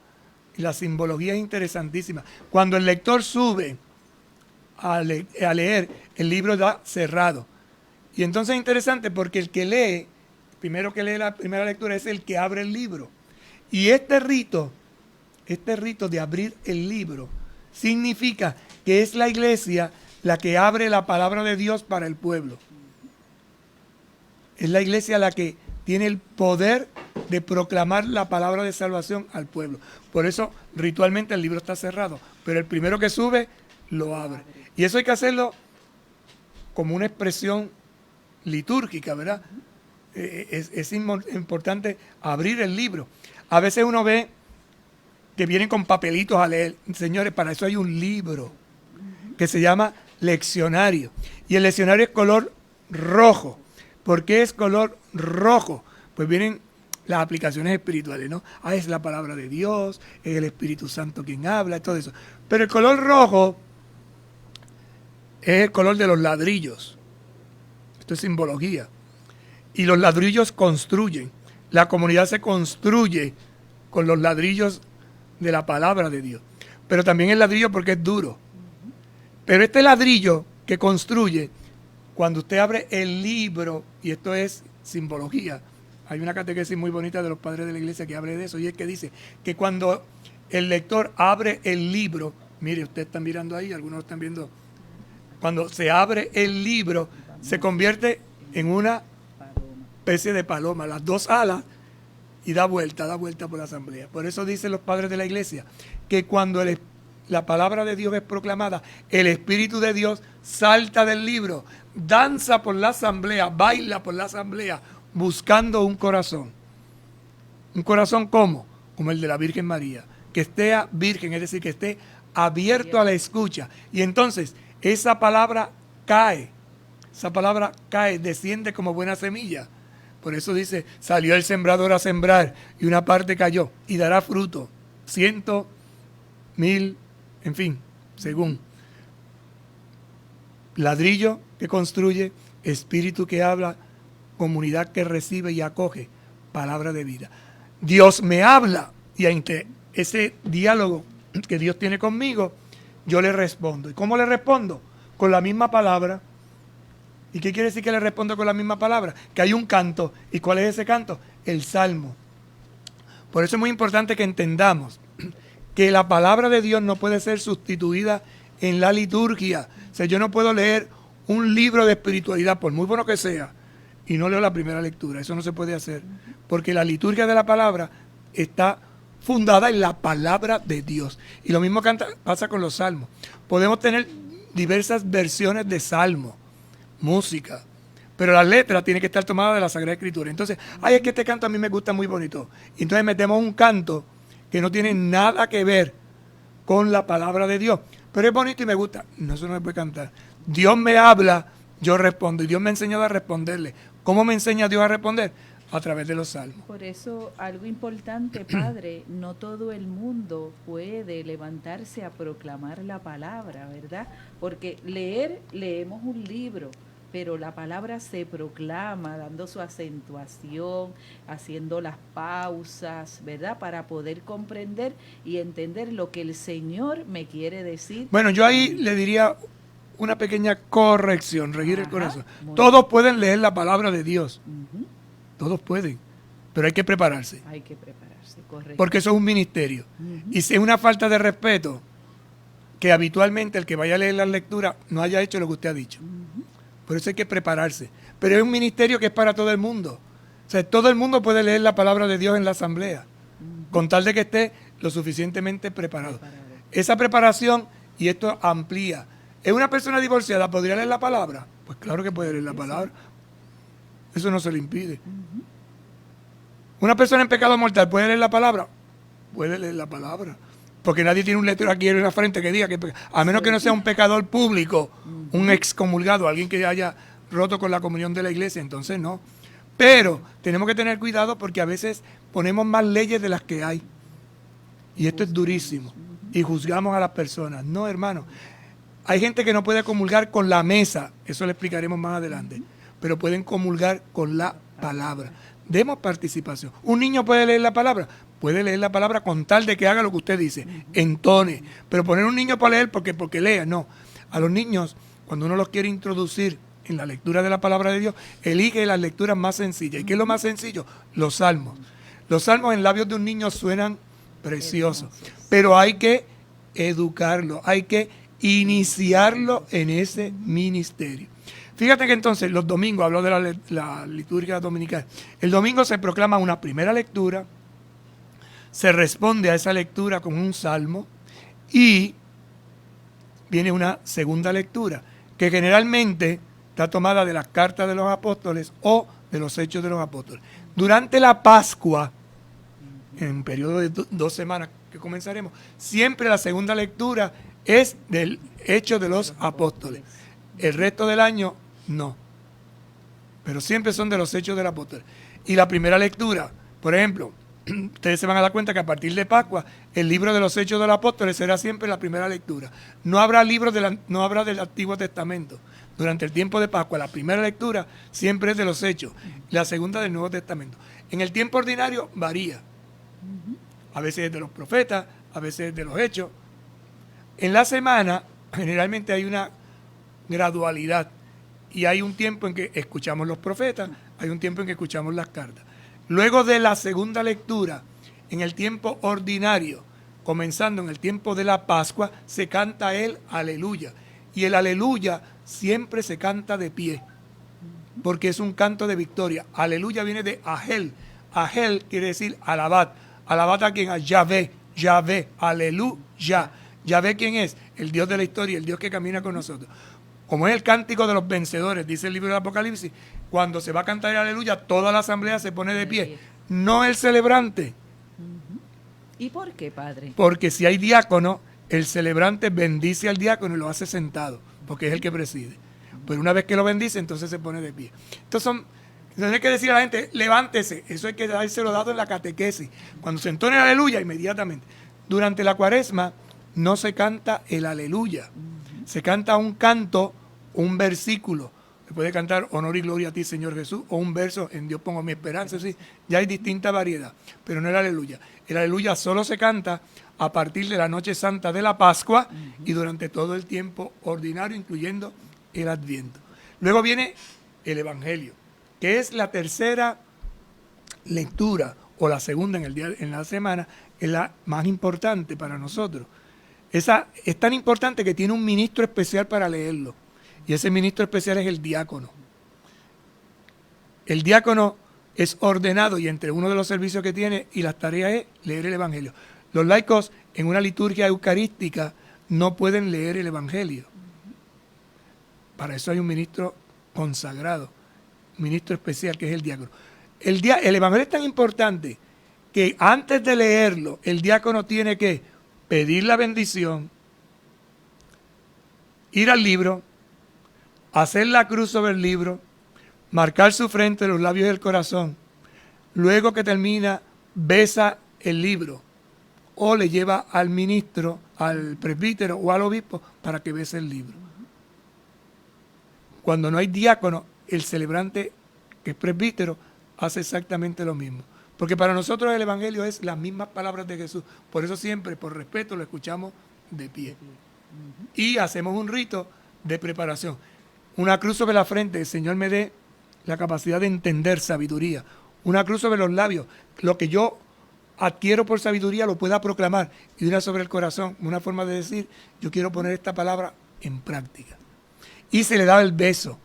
Y la simbología es interesantísima. Cuando el lector sube a leer, el libro está cerrado. Y entonces es interesante porque el que lee, primero que lee la primera lectura, es el que abre el libro. Y este rito de abrir el libro, significa que es la iglesia la que abre la palabra de Dios para el pueblo. Es la iglesia la que tiene el poder de proclamar la palabra de salvación al pueblo. Por eso, ritualmente el libro está cerrado, pero el primero que sube, lo abre. Y eso hay que hacerlo como una expresión litúrgica, ¿verdad? Es importante abrir el libro. A veces uno ve que vienen con papelitos a leer. Señores, para eso hay un libro que se llama leccionario. Y el leccionario es color rojo. ¿Por qué es color rojo? Pues vienen las aplicaciones espirituales, ¿no? Es la palabra de Dios, es el Espíritu Santo quien habla, todo eso. Pero el color rojo es el color de los ladrillos. Esto es simbología. Y los ladrillos construyen. La comunidad se construye con los ladrillos de la palabra de Dios. Pero también el ladrillo porque es duro. Pero este ladrillo que construye, cuando usted abre el libro, y esto es simbología, hay una catequesis muy bonita de los padres de la iglesia que habla de eso, y es que dice que cuando el lector abre el libro, mire, ustedes están mirando ahí, algunos están viendo, cuando se abre el libro, se convierte en una especie de paloma, las dos alas, y da vuelta por la asamblea. Por eso dicen los padres de la iglesia que cuando la palabra de Dios es proclamada, el Espíritu de Dios salta del libro, danza por la asamblea, baila por la asamblea, buscando un corazón. ¿Un corazón cómo? Como el de la Virgen María, que esté virgen, es decir, que esté abierto a la escucha. Y entonces esa palabra cae, desciende como buena semilla. Por eso dice, salió el sembrador a sembrar y una parte cayó y dará fruto, 100, 1000, en fin, según. Ladrillo que construye, espíritu que habla, comunidad que recibe y acoge, palabra de vida. Dios me habla y ante ese diálogo que Dios tiene conmigo, yo le respondo. ¿Y cómo le respondo? Con la misma palabra. ¿Y qué quiere decir que le respondo con la misma palabra? Que hay un canto. ¿Y cuál es ese canto? El Salmo. Por eso es muy importante que entendamos que la palabra de Dios no puede ser sustituida en la liturgia. O sea, yo no puedo leer un libro de espiritualidad, por muy bueno que sea, y no leo la primera lectura. Eso no se puede hacer. Porque la liturgia de la palabra está fundada en la palabra de Dios. Y lo mismo pasa con los salmos. Podemos tener diversas versiones de salmos, música, pero la letra tiene que estar tomada de la Sagrada Escritura. Entonces, es que este canto a mí me gusta muy bonito. Y entonces metemos un canto que no tiene nada que ver con la palabra de Dios. Pero es bonito y me gusta. No, eso no se puede cantar. Dios me habla, yo respondo. Y Dios me ha enseñado a responderle. ¿Cómo me enseña Dios a responder? A través de los salmos. Por eso, algo importante, Padre, no todo el mundo puede levantarse a proclamar la palabra, ¿verdad? Porque leemos un libro, pero la palabra se proclama dando su acentuación, haciendo las pausas, ¿verdad? Para poder comprender y entender lo que el Señor me quiere decir. Bueno, yo ahí le diría una pequeña corrección, regir el Ajá, corazón. muy Todos pueden leer la palabra de Dios, Ujú. todos pueden, pero hay que prepararse, Hay que prepararse, correcto. porque eso es un ministerio. Y si es una falta de respeto, que habitualmente el que vaya a leer las lecturas no haya hecho lo que usted ha dicho. Por eso hay que prepararse. Pero es un ministerio que es para todo el mundo. O sea, todo el mundo puede leer la palabra de Dios en la asamblea, con tal de que esté lo suficientemente preparado. Esa preparación, y esto amplía. ¿Es una persona divorciada? ¿Podría leer la palabra? Pues claro que puede leer la palabra. Eso no se le impide. ¿Una persona en pecado mortal puede leer la palabra? Puede leer la palabra. Porque nadie tiene un letrero aquí en la frente que diga que, a menos que no sea un pecador público, un excomulgado, alguien que haya roto con la comunión de la iglesia, entonces no. Pero tenemos que tener cuidado porque a veces ponemos más leyes de las que hay. Y esto es durísimo. Y juzgamos a las personas. No, hermano. Hay gente que no puede comulgar con la mesa, eso le explicaremos más adelante, pero pueden comulgar con la palabra. Demos participación. ¿Un niño puede leer la palabra? Puede leer la palabra con tal de que haga lo que usted dice, entone. Pero poner un niño para leer porque lea, no. A los niños, cuando uno los quiere introducir en la lectura de la palabra de Dios, elige las lecturas más sencillas. ¿Y qué es lo más sencillo? Los salmos. Los salmos en labios de un niño suenan preciosos, pero hay que educarlo, hay que iniciarlo en ese ministerio. Fíjate que entonces los domingos, hablo de la liturgia dominical, el domingo se proclama una primera lectura, se responde a esa lectura con un salmo y viene una segunda lectura, que generalmente está tomada de las cartas de los apóstoles o de los hechos de los apóstoles. Durante la Pascua, en un periodo de 2 semanas que comenzaremos, siempre la segunda lectura es del hecho de los apóstoles. El resto del año, no. Pero siempre son de los hechos del apóstol. Y la primera lectura, por ejemplo, ustedes se van a dar cuenta que a partir de Pascua, el libro de los hechos de los apóstoles será siempre la primera lectura. No habrá libros no habrá del Antiguo Testamento. Durante el tiempo de Pascua, la primera lectura siempre es de los hechos, la segunda del Nuevo Testamento. En el tiempo ordinario varía. A veces es de los profetas, a veces es de los hechos. En la semana, generalmente hay una gradualidad. Y hay un tiempo en que escuchamos los profetas, hay un tiempo en que escuchamos las cartas. Luego de la segunda lectura, en el tiempo ordinario, comenzando en el tiempo de la Pascua, se canta el aleluya. Y el aleluya siempre se canta de pie, porque es un canto de victoria. Aleluya viene de Ahel. Ahel quiere decir alabad. Alabad a quien, a Yahvé, Yahvé, aleluya. Yahvé, ¿quién es? El Dios de la historia, el Dios que camina con nosotros. Como es el cántico de los vencedores, dice el libro del Apocalipsis, cuando se va a cantar el aleluya, toda la asamblea se pone de pie, no el celebrante. ¿Y por qué, padre? Porque si hay diácono, el celebrante bendice al diácono y lo hace sentado, porque es el que preside. Pero una vez que lo bendice, entonces se pone de pie. Entonces no hay que decir a la gente, levántese, eso hay que dárselo dado en la catequesis. Cuando se entone el aleluya, inmediatamente. Durante la cuaresma no se canta el aleluya. Se canta un canto, un versículo. Se puede cantar honor y gloria a ti, Señor Jesús, o un verso, en Dios pongo mi esperanza. Sí, ya hay distinta variedad, pero no el aleluya. El aleluya solo se canta a partir de la noche santa de la Pascua y durante todo el tiempo ordinario, incluyendo el Adviento. Luego viene el Evangelio, que es la tercera lectura, o la segunda en la semana, es la más importante para nosotros. Esa es tan importante que tiene un ministro especial para leerlo. Y ese ministro especial es el diácono. El diácono es ordenado y entre uno de los servicios que tiene y las tareas es leer el Evangelio. Los laicos en una liturgia eucarística no pueden leer el Evangelio. Para eso hay un ministro consagrado, un ministro especial que es el diácono. El Evangelio es tan importante que antes de leerlo, el diácono tiene que pedir la bendición, ir al libro, hacer la cruz sobre el libro, marcar su frente, los labios y el corazón. Luego que termina, besa el libro o le lleva al ministro, al presbítero o al obispo para que bese el libro. Cuando no hay diácono, el celebrante, que es presbítero, hace exactamente lo mismo. Porque para nosotros el Evangelio es las mismas palabras de Jesús. Por eso siempre, por respeto, lo escuchamos de pie. Y hacemos un rito de preparación. Una cruz sobre la frente, el Señor me dé la capacidad de entender sabiduría. Una cruz sobre los labios, lo que yo adquiero por sabiduría lo pueda proclamar. Y una sobre el corazón, una forma de decir, yo quiero poner esta palabra en práctica. Y se le da el beso.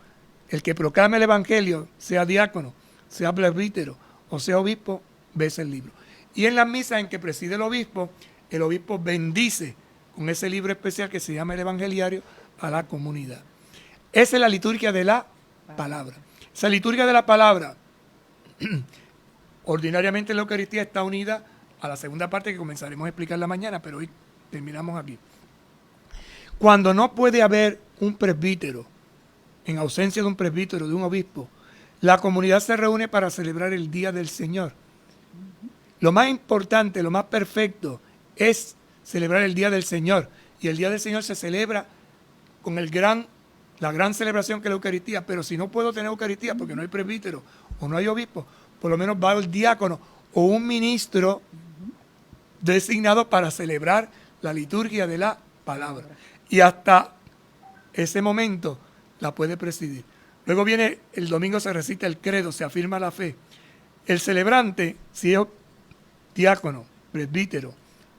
El que proclame el Evangelio, sea diácono, sea presbítero o sea obispo, besa el libro. Y en las misas en que preside el obispo bendice con ese libro especial que se llama el Evangeliario a la comunidad. Esa es la liturgia de la palabra. Esa liturgia de la palabra, ordinariamente la Eucaristía está unida a la segunda parte que comenzaremos a explicar la mañana, pero hoy terminamos aquí. Cuando no puede haber un presbítero, en ausencia de un presbítero, de un obispo, la comunidad se reúne para celebrar el Día del Señor. Lo más importante, lo más perfecto es celebrar el Día del Señor. Y el Día del Señor se celebra con la gran celebración que es la Eucaristía. Pero si no puedo tener Eucaristía porque no hay presbítero o no hay obispo, por lo menos va el diácono o un ministro designado para celebrar la liturgia de la palabra. Y hasta ese momento la puede presidir. Luego viene el domingo, se recita el credo, se afirma la fe. El celebrante, si es diácono, presbítero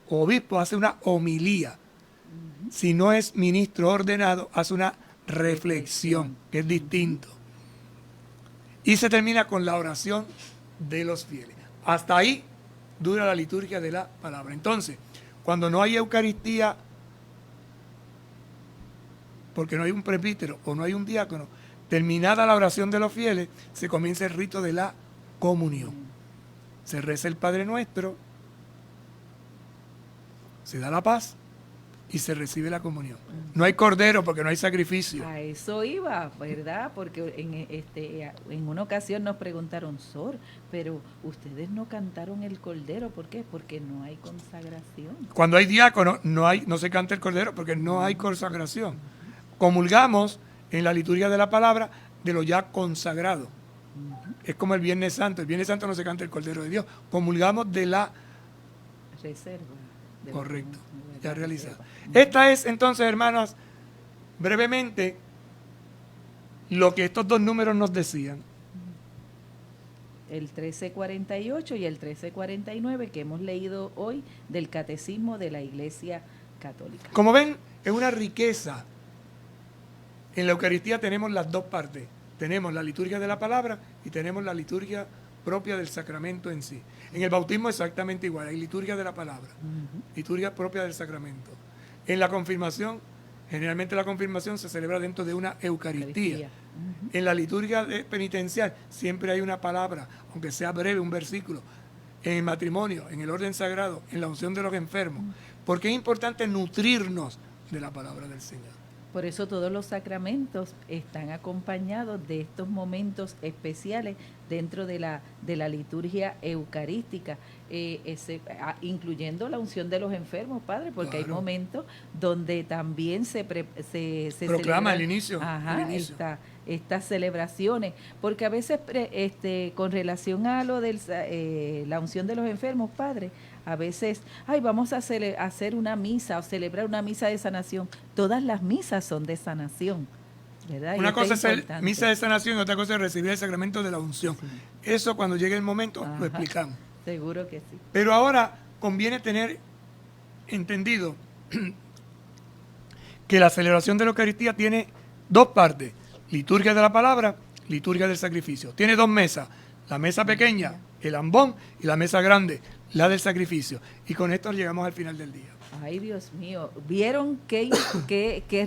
o obispo, hace una homilía. Si no es ministro ordenado, hace una reflexión, que es distinto. Y se termina con la oración de los fieles. Hasta ahí dura la liturgia de la palabra. Entonces, cuando no hay Eucaristía, porque no hay un presbítero o no hay un diácono, terminada la oración de los fieles, se comienza el rito de la comunión. Se reza el Padre Nuestro, se da la paz y se recibe la comunión. No hay cordero porque no hay sacrificio. A eso iba, ¿verdad? Porque en una ocasión nos preguntaron, Sor, pero ustedes no cantaron el cordero, ¿por qué? Porque no hay consagración. Cuando hay diácono no se canta el cordero porque no hay consagración. Comulgamos en la liturgia de la palabra de lo ya consagrado. Es como el Viernes Santo. El Viernes Santo no se canta el Cordero de Dios. Comulgamos de la reserva. Correcto, ya realizada. Esta es entonces, hermanos, brevemente lo que estos dos números nos decían. El 1348 y el 1349 que hemos leído hoy del Catecismo de la Iglesia Católica. Como ven, es una riqueza. En la Eucaristía tenemos las dos partes. Tenemos la liturgia de la palabra y tenemos la liturgia propia del sacramento en sí. En el bautismo exactamente igual, hay liturgia de la palabra, liturgia propia del sacramento. En la confirmación, generalmente la confirmación se celebra dentro de una Eucaristía. En la liturgia penitencial siempre hay una palabra, aunque sea breve, un versículo. En el matrimonio, en el orden sagrado, en la unción de los enfermos. Porque es importante nutrirnos de la palabra del Señor. Por eso todos los sacramentos están acompañados de estos momentos especiales dentro de la liturgia eucarística, incluyendo la unción de los enfermos, Padre, porque claro, hay momentos donde también se proclama el inicio. Estas celebraciones, porque a veces con relación a lo de la unción de los enfermos, Padre, a veces, vamos a hacer una misa o celebrar una misa de sanación. Todas las misas son de sanación, ¿verdad? Una cosa es misa de sanación y otra cosa es recibir el sacramento de la unción. Sí. Eso cuando llegue el momento lo explicamos. Seguro que sí. Pero ahora conviene tener entendido que la celebración de la Eucaristía tiene dos partes. Liturgia de la palabra, liturgia del sacrificio. Tiene dos mesas. La mesa pequeña, el ambón, y la mesa grande, la del sacrificio. Y con esto llegamos al final del día. Ay, Dios mío. ¿Vieron qué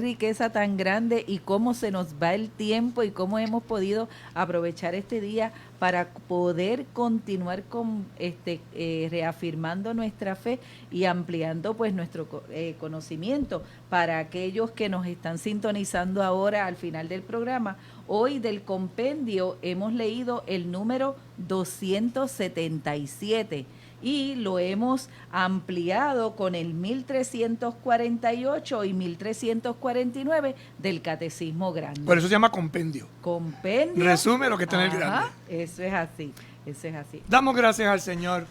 riqueza tan grande y cómo se nos va el tiempo y cómo hemos podido aprovechar este día para poder continuar con reafirmando nuestra fe y ampliando pues nuestro conocimiento para aquellos que nos están sintonizando ahora al final del programa? Hoy del compendio hemos leído el número 277 y lo hemos ampliado con el 1348 y 1349 del Catecismo Grande. Por eso se llama compendio. Compendio. Resume lo que está en el grande. Eso es así, eso es así. Damos gracias al Señor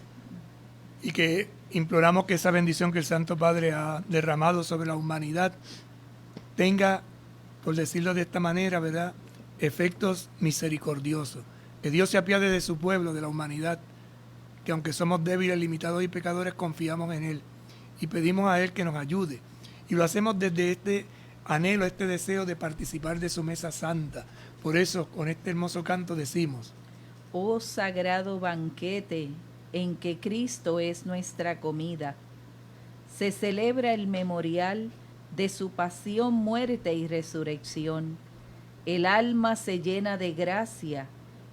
y que imploramos que esa bendición que el Santo Padre ha derramado sobre la humanidad tenga, por decirlo de esta manera, ¿verdad?, efectos misericordiosos. Que Dios se apiade de su pueblo, de la humanidad, que aunque somos débiles, limitados y pecadores, confiamos en Él y pedimos a Él que nos ayude. Y lo hacemos desde este anhelo, este deseo de participar de su mesa santa. Por eso, con este hermoso canto decimos: Oh sagrado banquete, en que Cristo es nuestra comida, se celebra el memorial de su pasión, muerte y resurrección. El alma se llena de gracia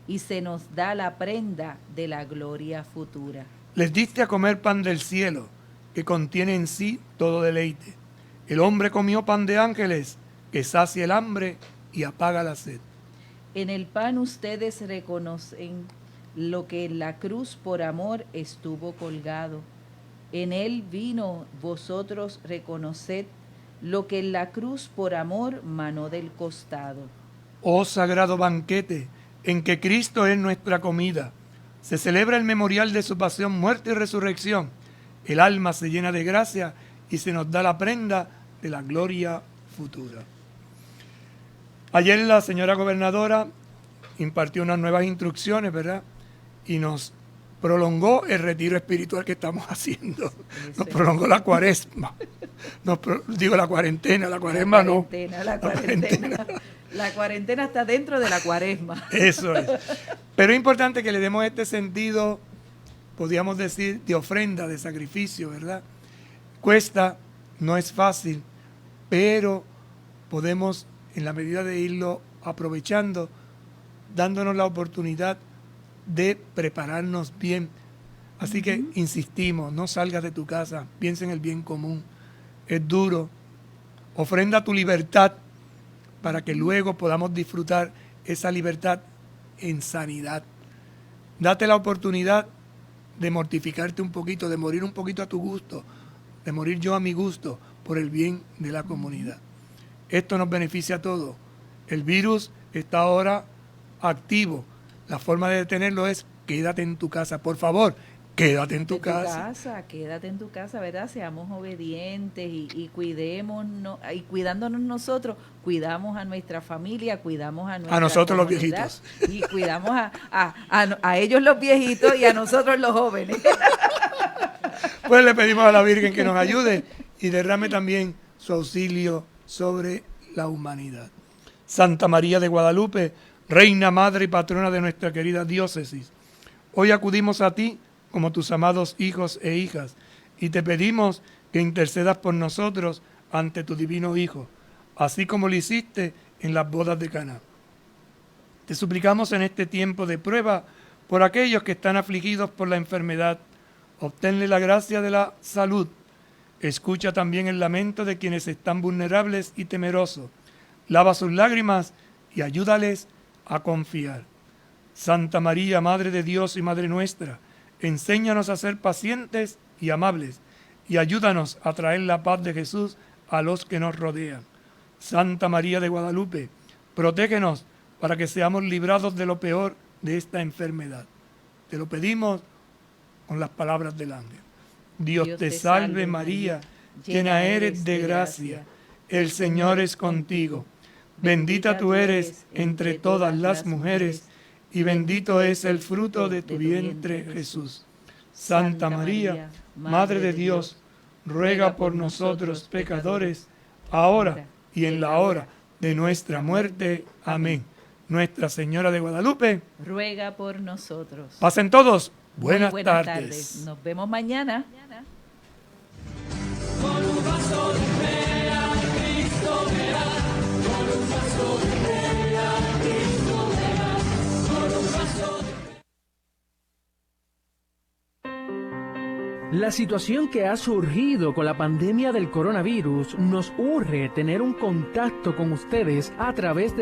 y se nos da la prenda de la gloria futura. Les diste a comer pan del cielo, que contiene en sí todo deleite. El hombre comió pan de ángeles, que sacia el hambre y apaga la sed. En el pan ustedes reconocen lo que en la cruz por amor estuvo colgado. En él vino, vosotros reconoced lo que en la cruz por amor manó del costado. Oh sagrado banquete, en que Cristo es nuestra comida, se celebra el memorial de su pasión, muerte y resurrección. El alma se llena de gracia y se nos da la prenda de la gloria futura. Ayer la señora gobernadora impartió unas nuevas instrucciones, ¿verdad?, y nos prolongó el retiro espiritual que estamos haciendo. Nos prolongó la cuaresma. La cuarentena, la cuaresma no. La cuarentena. La cuarentena está dentro de la cuaresma. Eso es. Pero es importante que le demos este sentido, podríamos decir, de ofrenda, de sacrificio, ¿verdad? Cuesta, no es fácil, pero podemos, en la medida de irlo aprovechando, dándonos la oportunidad de prepararnos bien. Así que insistimos, no salgas de tu casa, piensa en el bien común. Es duro. Ofrenda tu libertad para que luego podamos disfrutar esa libertad en sanidad. Date la oportunidad de mortificarte un poquito, de morir un poquito a tu gusto, de morir yo a mi gusto, por el bien de la comunidad. Esto nos beneficia a todos. El virus está ahora activo. La forma de detenerlo es quédate en tu casa. Por favor, quédate en tu casa. Quédate en tu casa, ¿verdad? Seamos obedientes y cuidémonos, y cuidándonos nosotros, cuidamos a nuestra familia, cuidamos a nuestra nosotros los comunidad, viejitos. y cuidamos a ellos los viejitos y a nosotros los jóvenes. Pues le pedimos a la Virgen que nos ayude y derrame también su auxilio sobre la humanidad. Santa María de Guadalupe, Reina, Madre y Patrona de nuestra querida diócesis, hoy acudimos a ti como tus amados hijos e hijas, y te pedimos que intercedas por nosotros ante tu divino Hijo, así como lo hiciste en las bodas de Caná. Te suplicamos en este tiempo de prueba por aquellos que están afligidos por la enfermedad, obténle la gracia de la salud. Escucha también el lamento de quienes están vulnerables y temerosos. Lava sus lágrimas y ayúdales a confiar. Santa María, Madre de Dios y Madre nuestra, enséñanos a ser pacientes y amables y ayúdanos a traer la paz de Jesús a los que nos rodean. Santa María de Guadalupe, protégenos para que seamos librados de lo peor de esta enfermedad. Te lo pedimos con las palabras del ángel. Dios te salve María, llena eres de gracia, el Señor es contigo. Bendita tú eres entre todas las mujeres, y bendito es el fruto de tu vientre, Jesús. Santa María, Madre de Dios, ruega por nosotros pecadores, ahora y en la hora de nuestra muerte. Amén. Nuestra Señora de Guadalupe, ruega por nosotros. Pasen todos. Buenas Buenas tardes. tardes. Nos vemos mañana. Con un vaso de fe a Cristo verás, con un vaso de fe a Cristo verás, con un vaso de La situación que ha surgido con la pandemia del coronavirus nos urge tener un contacto con ustedes a través de la